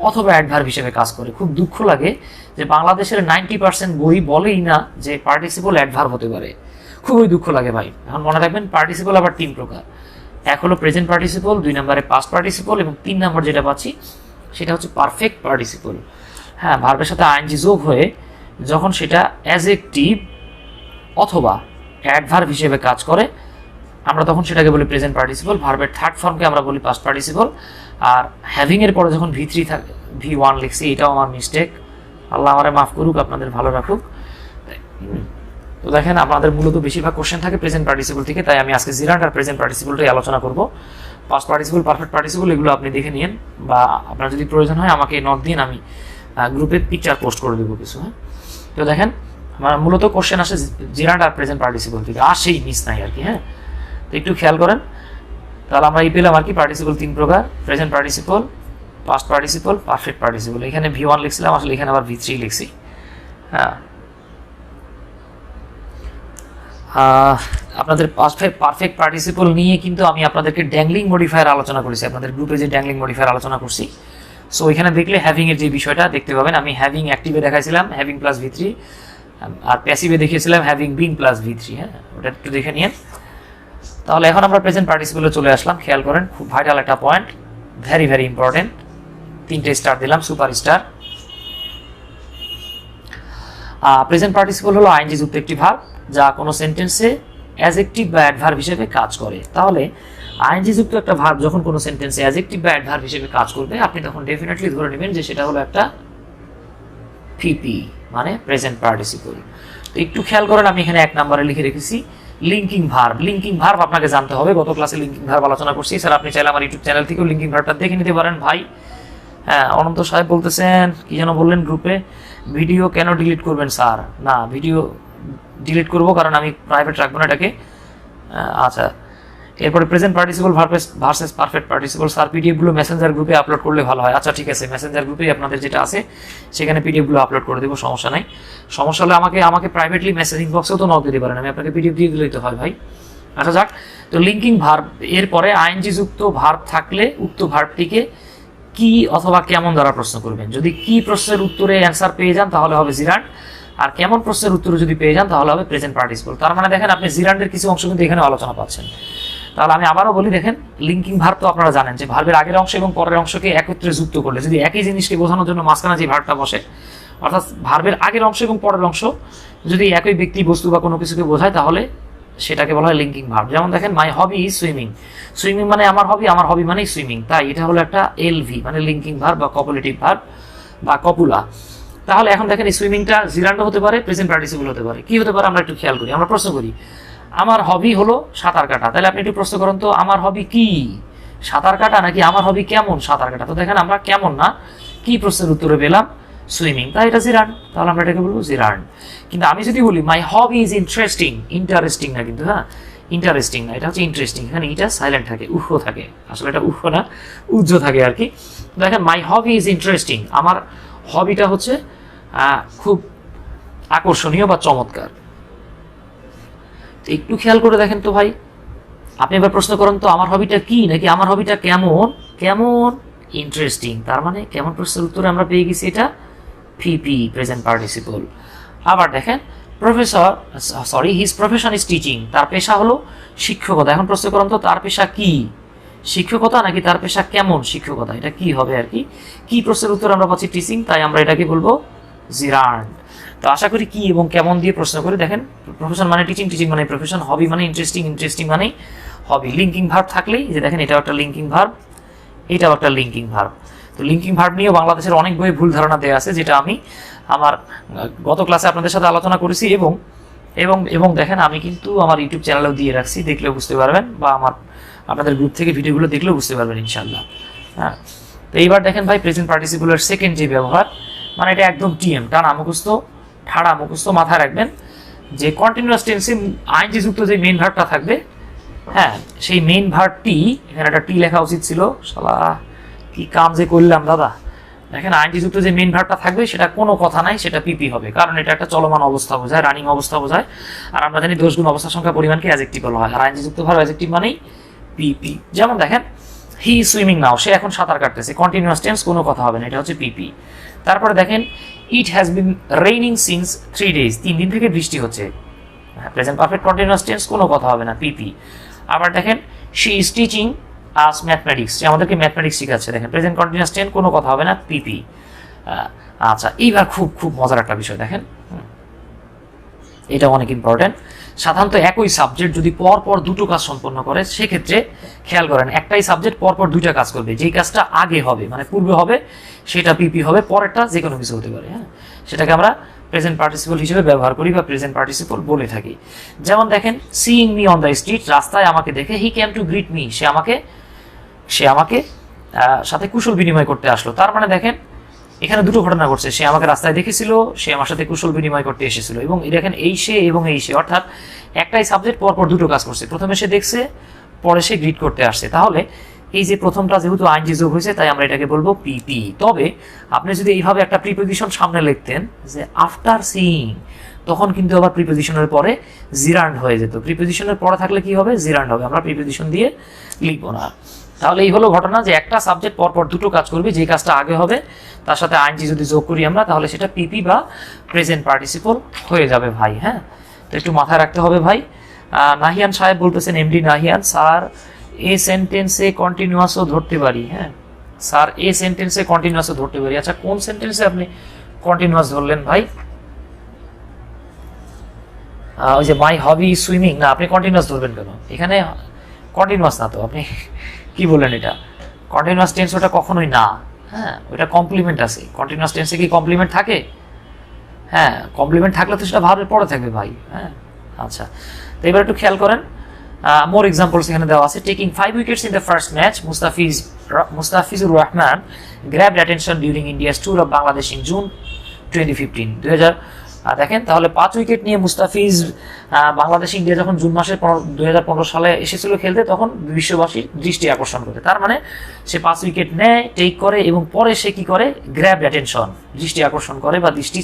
অথবা অ্যাডভার্ব হিসেবে কাজ করে। খুব দুঃখ লাগে যে বাংলাদেশের 90% বই বলেই না যে পার্টিসিপল অ্যাডভার্ব হতে পারে, খুবই দুঃখ লাগে ভাই। এখন মনে রাখবেন পার্টিসিপল আবার 3 প্রকার, এক হলো প্রেজেন্ট পার্টিসিপল, 2 নম্বরে পাস্ট পার্টিসিপল, এবং 3 নম্বর যেটা পাচ্ছি সেটা হচ্ছে পারফেক্ট পার্টিসিপল। হ্যাঁ, ভার্বের সাথে আইএনজি যোগ হয়ে যখন সেটা অ্যাডজেক্টিভ অথবা অ্যাডভার্ব হিসেবে কাজ করে আমরা তখন সেটাকে বলি প্রেজেন্ট পার্টিসিপল। ভার্বের থার্ড ফর্মকে আমরা বলি পাস্ট পার্টিসিপল। আর হ্যাভিং এর পরে যখন V3 থাকে, V1 লিখছি, এটাও আমার মিস্টেক, আল্লাহ আমারে মাফ করুক, আপনাদের ভালো রাখুক। তো দেখেন আপনাদের মূলত বেশিরভাগ কোশ্চেন থাকে প্রেজেন্ট পার্টিসিপল থেকে, তাই আমি আজকে জিরান্ড আর প্রেজেন্ট পার্টিসিপলটাই আলোচনা করব। পাস্ট পার্টিসিপল, পারফেক্ট পার্টিসিপল এগুলো আপনি দেখে নিন, বা আপনার যদি প্রয়োজন হয় আমাকে নক দিন, আমি গ্রুপে পিকচার পোস্ট করে দেবো কিছু। হ্যাঁ, তো দেখেন আমার মূলত কোশ্চেন আসে জিরান্ড আর প্রেজেন্ট পার্টিসিপল থেকে, আসেই মিস নাই আর কি। হ্যাঁ, তো একটু খেয়াল করেন, তাহলে আমরা এই পেলাম আর কি পার্টিসিপল 3 প্রকার, present participle, past participle, perfect participle. এখানে V1 লিখছিলাম, আসলে এখানে আবার V3 লিখছি। হ্যাঁ, আপনাদের পারফেক্ট পার্টিসিপল নিয়ে কিন্তু আমি আপনাদেরকে ড্যাংলিং মডিফায়ার আলোচনা করেছি, আপনাদের গ্রুপে যে ড্যাংলিং মডিফায়ার আলোচনা করছি। সো এখানে দেখলে হ্যাভিং এর যে বিষয়টা দেখতে পাবেন, আমি হ্যাভিং অ্যাক্টিভে দেখাইছিলাম হ্যাভিং প্লাস V3, আর প্যাসিভে দেখিয়েছিলাম হ্যাভিং বিন প্লাস V3। হ্যাঁ, ওটা একটু দেখে নিন। তাহলে এখন আমরা প্রেজেন্ট পার্টিসিপলে চলে আসলাম। খেয়াল করেন, খুব ভাইটাল একটা পয়েন্ট, ভেরি ভেরি ইম্পর্টেন্ট। 3টে স্টার দিলাম, সুপার স্টার। প্রেজেন্ট পার্টিসিপল হলো আইএনজি যুক্ত একটি ভার্ব যা কোনো সেন্টেন্সে অ্যাডজেক্টিভ বা অ্যাডভার্ব হিসেবে কাজ করে। তাহলে আইএনজি যুক্ত একটা ভার্ব যখন কোনো সেন্টেন্সে অ্যাডজেক্টিভ বা অ্যাডভার্ব হিসেবে কাজ করবে, আপনি তখন ডেফিনেটলি ধরে নেবেন যে সেটা হলো একটা পিপি, মানে প্রেজেন্ট পার্টিসিপল। তো একটু খেয়াল করেন, আমি এখানে 1 নম্বরে লিখে রেখেছি লিঙ্কিং ভার্ব। লিঙ্কিং ভার্ব আপনাকে জানতে হবে, গত ক্লাসে লিঙ্কিং ভার্ব আলোচনা করছি। স্যার আপনি চাইলে আমার ইউটিউব চ্যানেল থেকেও লিঙ্কিং ভার্বটা দেখে নিতে পারেন ভাই। হ্যাঁ, অনন্ত সাহেব বলতেছেন কি যেন বললেন গ্রুপে, ভিডিও কেন ডিলিট করবেন স্যার? না, ভিডিও ডিলিট করব কারণ আমি প্রাইভেট রাখবো না এটাকে। আচ্ছা, এরপরে present participle versus perfect participle. Sir পিডিএফগুলো মেসেঞ্জার গ্রুপে আপলোড করলে ভালো হয়। আচ্ছা ঠিক আছে, মেসেঞ্জার গ্রুপে আপনাদের যেটা আছে সেখানে পিডিএফগুলো আপলোড করে দেবো, সমস্যা নাই। সমস্যা হলে আমাকে প্রাইভেটলি মেসেজ ইনবক্সেও তো নক দিতে পারেন, আমি আপনাকে পিডিএফ দিয়ে দিলেই তো হয় ভাই। আচ্ছা যাক, তো লিঙ্কিং ভার্ব এরপরে আইএনজি যুক্ত ভার্ব থাকলে উক্ত ভার্বটিকে কি অথবা কেমন দ্বারা প্রশ্ন করবেন। যদি কি প্রশ্নের উত্তরে অ্যান্সার পেয়ে যান তাহলে হবে জিরান্ড, আর কেমন প্রশ্নের উত্তর যদি পেয়ে যান তাহলে হবে প্রেজেন্ট পার্টিসিপল। তার মানে দেখেন আপনি জিরান্ডের কিছু অংশ কিন্তু এখানে আলোচনা পাচ্ছেন। তাহলে আমি আবারও বলি, দেখেন লিঙ্কিং ভার্ব তো আপনারা জানেন যে ভার্বের আগের অংশ এবং পরের অংশকে একত্রে যুক্ত করলে যদি একই জিনিসকে বোঝানোর জন্য মাঝখানে যে ভার্বটা বসে, অর্থাৎ ভার্বের আগের অংশ এবং পরের অংশ যদি একই ব্যক্তি, বস্তু বা কোনো কিছুকে বোঝায় তাহলে সেটাকে বলা হয় লিঙ্কিং ভার্ব। যেমন দেখেন মাই হবি ইজ সুইমিং, সুইমিং মানে আমার হবি, আমার হবি মানে সুইমিং, তাই এটা হলো একটা এলভি মানে লিঙ্কিং ভার্ব বা কপুলেটিভ ভার্ব বা কপুলা। তাহলে এখন দেখেন এই সুইমিংটা জিরান্ডও হতে পারে, প্রেজেন্ট পার্টিসিপল হতে পারে। কি হতে পারে আমরা একটু খেয়াল করি, আমরা প্রশ্ন করি আমার হবি হলো সাঁতার কাটা, তাহলে আপনি একটু প্রশ্ন করেন তো আমার হবি কি, সাঁতার কাটা নাকি আমার হবি কেমন সাঁতার কাটা? তো দেখেন আমরা কেমন না কি প্রশ্নের উত্তরে পেলাম সুইমিং, তাই এটা জিরান্ড, তাহলে আমরা এটাকে বলবো জিরান্ড। কিন্তু আমি যদি বলি মাই হবি ইজ ইন্টারেস্টিং, ইন্টারেস্টিং না কিন্তু, হ্যাঁ ইন্টারেস্টিং না, এটা হচ্ছে ইন্টারেস্টিং, এখানে এটা সাইলেন্ট থাকে, উহ থাকে, আসলে এটা উহ না উজ্জ থাকে আর কি। দেখেন মাই হবি ইজ ইন্টারেস্টিং, আমার হবিটা হচ্ছে খুব আকর্ষণীয় বা চমৎকার। একটু খেয়াল করে দেখেন তো ভাই, আপনি এবার প্রশ্ন করেন তো আমার হবিটা কি নাকি আমার হবিটা কেমন, কেমন ইন্টারেস্টিং, তার মানে কেমন প্রশ্নের উত্তরে আমরা পেয়ে গেছি এটা পিপি প্রেজেন্ট পার্টিসিপল। আবার দেখেন হিজ প্রফেশন ইজ টিচিং, তার পেশা হলো শিক্ষকতা। এখন প্রশ্ন করেন তো তার পেশা কি, শিক্ষকতা নাকি তার পেশা কেমন শিক্ষকতা, এটা কি হবে আর কি। কি প্রশ্নের উত্তর আমরা পাচ্ছি টিচিং, তাই আমরা এটাকে বলবো জিরান্ড। তো আশা করি কি এবং কেমন দিয়ে প্রশ্ন করে দেখেন, প্রফেশন মানে টিচিং, টিচিং মানে প্রফেশন, হবি মানে ইন্টারেস্টিং, ইন্টারেস্টিং মানে হবি। লিঙ্কিং ভার্ব থাকলেই যে দেখেন এটাও একটা লিঙ্কিং ভার্ব, এটাও একটা লিঙ্কিং ভার্ব। তো লিঙ্কিং ভার্ব নিয়েও বাংলাদেশের অনেক বই ভুল ধারণা দেওয়া আছে, যেটা আমি আমার গত ক্লাসে আপনাদের সাথে আলোচনা করেছি এবং এবং এবং দেখেন আমি কিন্তু আমার ইউটিউব চ্যানেলেও দিয়ে রাখছি, দেখলেও বুঝতে পারবেন, বা আমার আপনাদের গ্রুপ থেকে ভিডিওগুলো দেখলেও বুঝতে পারবেন ইনশাল্লাহ। হ্যাঁ, তো এইবার দেখেন ভাই প্রেজেন্ট পার্টিসিপলের সেকেন্ড যে ব্যবহার, মানে এটা একদম টিএম, টানা মুখস্থ, ঠাড়া মুখস্থ, মাথায় রাখবেন যে কন্টিনিউয়াস টেন্সে আইনজি যুক্ত যে মেইন ভার্বটা থাকবে, হ্যাঁ সেই মেইন ভার্বটি, এখানে একটা টি লেখা উচিত ছিল, শালা কি কাম যে করলাম দাদা। দেখেন আইনজি যুক্ত যে মেইন ভার্বটা থাকবে সেটা কোনো কথা নাই, সেটা পিপি হবে, কারণ এটা একটা চলমান অবস্থা বোঝায়, রানিং অবস্থা বোঝায়। আর আমরা জানি দোষ গুণ অবস্থা সংখ্যা পরিমাণকে অ্যাডজেক্টিভ বলা হয়, আর আইনজি যুক্ত ভার্ব অ্যাডজেক্টিভ মানেই পিপি। যেমন দেখেন হি সুইমিং নাও, সে এখন সাঁতার কাটতেছে, কন্টিনিউয়াস টেন্স, কোনো কথা হবে না, এটা হচ্ছে পিপি। তারপরে দেখেন it has been raining since 3 days, 3 দিন থেকে বৃষ্টি হচ্ছে, প্রেজেন্ট পারফেক্ট কন্টিনিউয়াস টেন্স, কোনো কথা হবে না, পিপি। আবার দেখেন she is teaching us mathematics, সে আমাদেরকে ম্যাথমেটিক্স শেখাচ্ছে, দেখেন প্রেজেন্ট কন্টিনিউয়াস টেন্স, কোনো কথা হবে না, পিপি। আচ্ছা এইবার খুব খুব মজার একটা বিষয় দেখেন, এটা অনেক ইম্পর্টেন্ট। সাধারণত একই সাবজেক্ট যদি পর পর দুটো কাজ সম্পন্ন করে, সেক্ষেত্রে খেয়াল করেন একটাই সাবজেক্ট পর পর দুইটা কাজ করবে, যেই কাজটা আগে হবে মানে পূর্বে হবে সেটা পিপি হবে, পরেরটা যে কোনো কিছু হতে পারে, হ্যাঁ সেটাকে আমরা প্রেজেন্ট পার্টিসিপল হিসেবে ব্যবহার করি বা প্রেজেন্ট পার্টিসিপল বলে থাকি। যেমন দেখেন seeing me on the street, রাস্তায় আমাকে দেখে, হি কেম টু গ্রিট মি, সে আমাকে সাথে কুশল বিনিময় করতে আসলো। তার মানে দেখেন এখানে দুটো ঘটনা ঘটছে, সে আমাকে রাস্তায় দেখেছিল, সে আমার সাথে কুশল বিনিময় করতে এসেছিল, এবং দেখেন এই সে এবং এই সে, অর্থাৎ একটাই সাবজেক্ট পরপর দুটো কাজ করছে, প্রথমে সে দেখছে, পরে সে গ্রিট করতে আসছে। তাহলে এই যে প্রথমটা যেহেতু আইনজি যোগ হয়েছে, তাই আমরা এটাকে বলবো পিপি। তবে আপনি যদি এইভাবে একটা প্রিপোজিশন সামনে লিখতেন যে আফটার সিইং, তখন কিন্তু আবার প্রিপোজিশনের পরে জিরান্ড হয়ে যেত। প্রিপোজিশনের পরে থাকলে কি হবে, জিরান্ড হবে, আমরা প্রিপোজিশন দিয়ে লিখবো না। তাহলে এই হলো ঘটনা যে একটা সাবজেক্ট পরপর দুটো কাজ করবে, যে কাজটা আগে হবে তার সাথে আইনজি যদি যোগ করি আমরা, তাহলে সেটা পিপি বা প্রেজেন্ট পার্টিসিপল হয়ে যাবে ভাই। হ্যাঁ, তো একটু মাথায় রাখতে হবে ভাই। নাহিয়ান সাহেব বলতেছেন, এমডি নাহিয়ান, স্যার এ সেন্টেন্সে কন্টিনিউয়াসও ধরতে পারি। হ্যাঁ স্যার এ সেন্টেন্সে কন্টিনিউয়াসও ধরতে পারি। আচ্ছা কোন সেন্টেন্সে আপনি কন্টিনিউয়াস ধরলেন ভাই? ওই যে মাই হবি সুইমিং, না আপনি কন্টিনিউয়াস ধরবেন কেন? এখানে কন্টিনিউয়াস না তো, আপনি কি বললেন, এটা কন্টিনিউয়াস টেন্স, ওটা কখনোই না। হ্যাঁ ওটা কমপ্লিমেন্ট আছে, কন্টিনিউয়াস টেন্সে কি কমপ্লিমেন্ট থাকে? হ্যাঁ কমপ্লিমেন্ট থাকলে তো সেটা ভার্বের পরে থাকবে ভাই। হ্যাঁ আচ্ছা, তো এবার একটু খেয়াল করেন, মোর এক্সাম্পলস এখানে দেওয়া আছে। Taking 5 wickets in the first match, Mustafizur Rahman grabbed attention during India's tour of Bangladesh in June 2015। দেখেন তাহলে 5 উইকেট নিয়ে মুস্তাফিজ বাংলাদেশ ইন্ডিয়া যখন জুন মাসের 2015 সালে এসেছিল খেলতে, তখন বিশ্ববাসীর দৃষ্টি আকর্ষণ করে। তার মানে সে 5 উইকেট নেয়, টেক করে, এবং পরে সে কি করে, গ্র্যাব অ্যাটেনশন, দৃষ্টি আকর্ষণ করে বা দৃষ্টি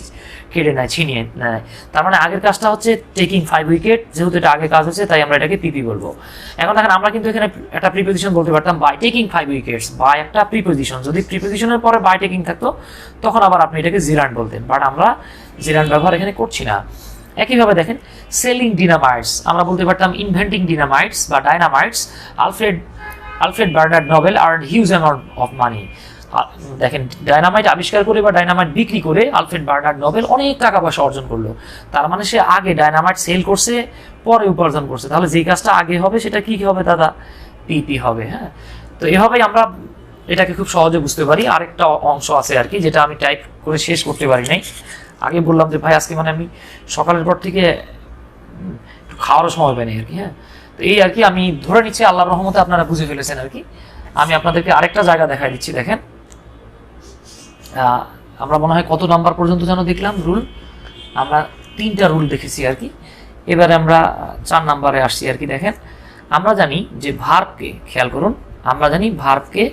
কেড়ে নেয়, ছিনিয়ে নেয়। তার মানে আগের কাজটা হচ্ছে টেকিং 5 উইকেট, যেহেতু এটা আগে কাজ হচ্ছে তাই আমরা এটাকে পিপি বলবো। এখন দেখেন আমরা কিন্তু এখানে একটা প্রিপোজিশন বলতে পারতাম বাই টেকিং 5 উইকেটস, বাই একটা প্রিপোজিশন, যদি প্রিপোজিশনের পরে বাই টেকিং থাকতো তখন আবার আপনি এটাকে জিরান বলতেন, বাট আমরা জিরান ব্যবহার এখানে করছি না। একইভাবে দেখেন সেলিং ডিনামাইটস, আমরা বলতে পারতাম ইনভেন্টিং ডিনামাইটস বা dynamites. Alfred Bernhard Nobel earned huge amount of money. দেখেন ডাইনামাইট আবিষ্কার করে বা ডাইনামাইট বিক্রি করে আলফ্রেড বার্নার্ড নোবেল অনেক টাকা পয়সা অর্জন করলো। তার মানে সে আগে ডাইনামাইট সেল করছে, পরে উপার্জন করছে। তাহলে যেই কাজটা আগে হবে সেটা কি হবে দাদা? পিপি হবে। হ্যাঁ, তো এভাবেই আমরা এটাকে খুব সহজে বুঝতে পারি। আরেকটা অংশ আছে আর কি, যেটা আমি টাইপ করে শেষ করতে পারি নাই। আগে বললাম যে ভাই আজকে মানে আমি সকালের পর থেকে খাওয়ারও সময় পাইনি আর কি। হ্যাঁ, তো এই আর কি, আমি ধরে নিচ্ছি আল্লাহর রহমতে আপনারা বুঝে ফেলেছেন আর কি। আমি আপনাদেরকে আরেকটা জায়গা দেখাই দিচ্ছি। দেখেন আমরা মনে হয় কত নাম্বার পর্যন্ত যেন দেখলাম রুল, আমরা 3টা রুল দেখেছি আর কি। এবারে আমরা 4 নাম্বারে আসছি আর কি। দেখেন আমরা জানি যে ভার্বকে, খেয়াল করুন, আমরা জানি ভার্বকে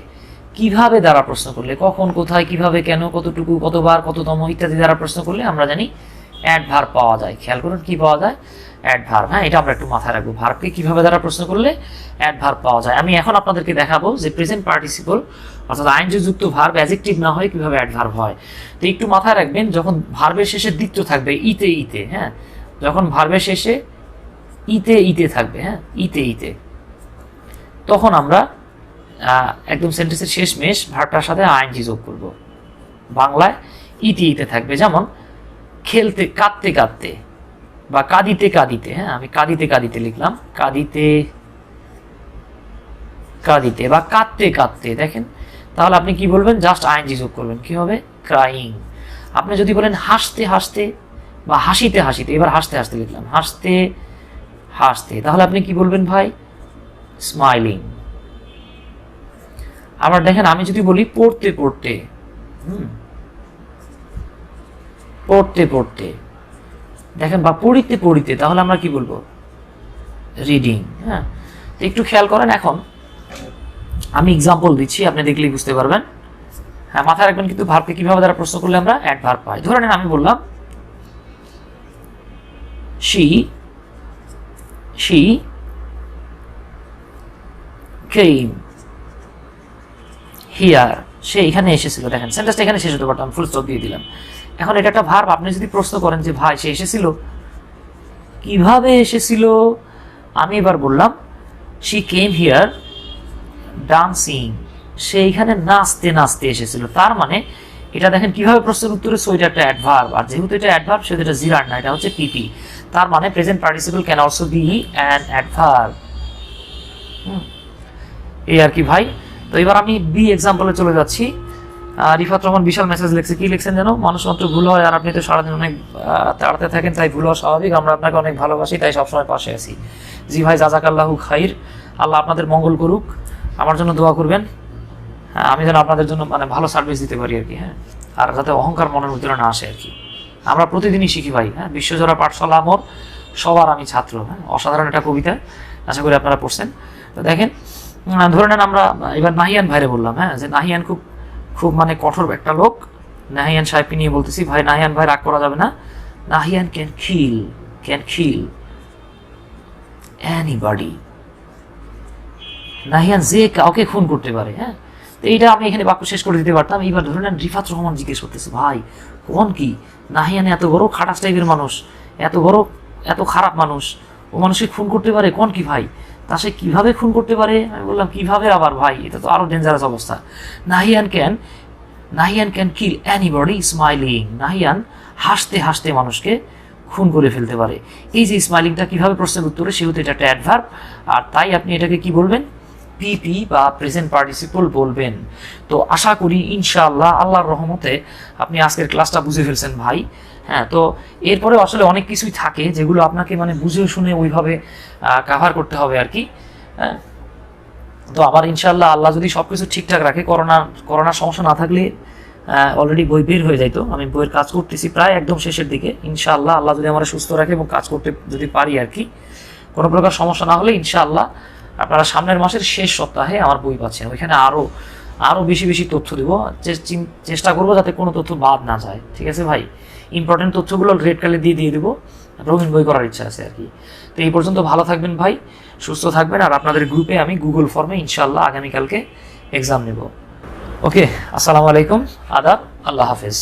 কিভাবে দ্বারা প্রশ্ন করলে, কখন, কোথায়, কিভাবে, কেন, কতটুকু, কতবার, কততম ইত্যাদি দ্বারা প্রশ্ন করলে আমরা জানি অ্যাডভার্ব পাওয়া যায়। খেয়াল করুন কি পাওয়া যায়? অ্যাডভার্ব। হ্যাঁ, এটা আমরা একটু মাথায় রাখবো, ভার্বকে কিভাবে দ্বারা প্রশ্ন করলে অ্যাডভার্ব পাওয়া যায়। আমি এখন আপনাদেরকে দেখাবো যে প্রেজেন্ট পার্টিসিপল অর্থাৎ আইনযুক্ত ভার্ব অ্যাডজেক্টিভ না হয় কিভাবে অ্যাডভার্ব হয়। তো একটু মাথায় রাখবেন, যখন ভার্বের শেষে দ্বিত্ব থাকবে ইতে ইতে, হ্যাঁ, যখন ভার্বের শেষে ইতে ইতে থাকবে, হ্যাঁ, ইতে ইতে, তখন আমরা একদম সেন্টেন্সের শেষ মেশ ভার্বটার সাথে আইএনজি যোগ করব। বাংলায় ইতে ইতে থাকবে, যেমন খেলতে কাঁদতে কাঁদতে বা কাঁদিতে কাঁদিতে। হ্যাঁ, আমি কাঁদিতে কাঁদিতে লিখলাম, কাঁদিতে কাঁদিতে বা কাঁদতে কাঁদতে। দেখেন তাহলে আপনি কি বলবেন? জাস্ট আইএনজি যোগ করবেন, কি হবে? ক্রাইং। আপনি যদি বলেন হাসতে হাসতে বা হাসিতে হাসিতে, এবার হাসতে হাসতে লিখলাম, হাসতে হাসতে, তাহলে আপনি কি বলবেন ভাই? স্মাইলিং। আবার দেখেন আমি যদি বলি পড়তে পড়তে, পড়তে পড়তে, দেখেন, বা পড়িতে পড়িতে, তাহলে আমরা কি বলবো? রিডিং। হ্যাঁ, তো একটু খেয়াল করেন, এখন আমি এক্সাম্পল দিচ্ছি, আপনি দেখলেই বুঝতে পারবেন। হ্যাঁ, মাথায় রাখবেন কিন্তু ভার্বকে কিভাবে দ্বারা প্রশ্ন করলে আমরা অ্যাডভার্ব পাই। ধরে নেন আমি বললাম she came here, সে এখানে এসেছিল। দেখেন সেন্টেন্সটা এখানে শেষ হতে পারতাম, ফুল স্টপ দিয়ে দিলাম। এখন এটা একটা ভার্ব, আপনি যদি প্রশ্ন করেন যে ভাই সে এসেছিল, কিভাবে এসেছিল? আমি এবার বললাম she came here dancing, সে এখানে নাচতে নাচতে এসেছিল। তার মানে এটা দেখেন কিভাবে প্রশ্নের উত্তরে, সো এটা একটা অ্যাডভার্ব, আর যেহেতু এটা অ্যাডভার্ব সেহেতু এটা জিরার না, এটা হচ্ছে পিপি। তার মানে present participle can also be an adverb. এই আর কি ভাই। তো এবার আমি বি এক্সাম্পলে চলে যাচ্ছি। রিফাত রহমান বিশাল মেসেজ লিখছে, কি লিখছেন যেন? মানুষ মাত্র ভুল হয়, আর আপনি তো সারাদিন অনেক তাড়াতে থাকেন, তাই ভুল হওয়া স্বাভাবিক। আমরা আপনাকে অনেক ভালোবাসি, তাই সবসময় পাশে আছি। জি ভাই, জাজাকাল্লাহু খাইর, আল্লাহ আপনাদের মঙ্গল করুক। আমার জন্য দোয়া করবেন, আমি যেন আপনাদের জন্য মানে ভালো সার্ভিস দিতে পারি আর কি। হ্যাঁ, আর যাতে অহংকার মনের ভিতরে না আসে আর কি। আমরা প্রতিদিনই শিখি ভাই। হ্যাঁ, বিশ্বজোড়া পাঠশালা মোর সবার আমি ছাত্র। হ্যাঁ, অসাধারণ একটা কবিতা, আশা করি আপনারা পড়ছেন। তো দেখেন, ধরে নেন আমরা এবার নাহিয়ান ভাইরে বললাম, হ্যাঁ, যে নাহিয়ান খুব খুব মানে কঠোর একটা লোক। নাহিয়ান সাহেবকে নিয়ে বলতেছি, ভাই নাহিয়ান ভাই রাগ করা যাবে না। Nahiyan can kill anybody, Nahiyan যে কাউকে খুন করতে পারে। হ্যাঁ, তো এইটা আমি এখানে বাক্য শেষ করে দিতে পারতাম। এইবার ধরে নেন রিফাত রহমান জিজ্ঞেস করতেছে, ভাই কোন কি নাহিয়ান এত বড় খাটাস টাইপের মানুষ, এত বড় এত খারাপ মানুষ, ও মানুষকে খুন করতে পারে, কোন কি ভাই? তা সে কিভাবে খুন করতে পারে? আমি বললাম কিভাবে আবার ভাই, এটা তো আরো ডেঞ্জারাস অবস্থা। Nahiyan can kill anybody smiling, Nahiyan হাসতে হাসতে মানুষকে খুন করে ফেলতে পারে। এই যে স্মাইলিংটা কিভাবে প্রশ্নের উত্তরে, সেহেতু এটা একটা অ্যাডভার্ব, আর তাই আপনি এটাকে কি বলবেন? পিপি বা প্রেজেন্ট পার্টিসিপল বলবেন। তো আশা করি ইনশাআল্লাহ আল্লাহর রহমতে আপনি আজকের ক্লাসটা বুঝে ফেলছেন ভাই। হ্যাঁ, তো এরপরে আসলে অনেক কিছুই থাকে যেগুলো আপনাকে মানে বুঝে শুনে ওইভাবে কাভার করতে হবে আর কি। হ্যাঁ, তো আবার ইনশাআল্লাহ আল্লাহ যদি সব কিছু ঠিকঠাক রাখে, করোনার সমস্যা না থাকলে অলরেডি বই বের হয়ে যাইতো। আমি বইয়ের কাজ করতেছি প্রায় একদম শেষের দিকে। ইনশাআল্লাহ আল্লাহ যদি আমরা সুস্থ রাখে এবং কাজ করতে যদি পারি আর কি, কোনো প্রকার সমস্যা না হলে ইনশাআল্লাহ আপনারা সামনের মাসের শেষ সপ্তাহে আমার বই পাচ্ছেন। ওইখানে আরও আরও বেশি বেশি তথ্য দিব, চেষ্টা করবো যাতে কোনো তথ্য বাদ না যায়। ঠিক আছে ভাই, ইম্পর্টেন্ট তথ্যগুলো রেড কালে দিয়ে দেবো, রঙিন বই করার ইচ্ছা আছে আর কি। তো এই পর্যন্ত ভালো থাকবেন ভাই, সুস্থ থাকবেন, আর আপনাদের গ্রুপে আমি গুগল ফর্মে ইনশাল্লাহ আগামীকালকে এক্সাম নেব। ওকে, আসসালামু আলাইকুম, আদাব, আল্লাহ হাফেজ।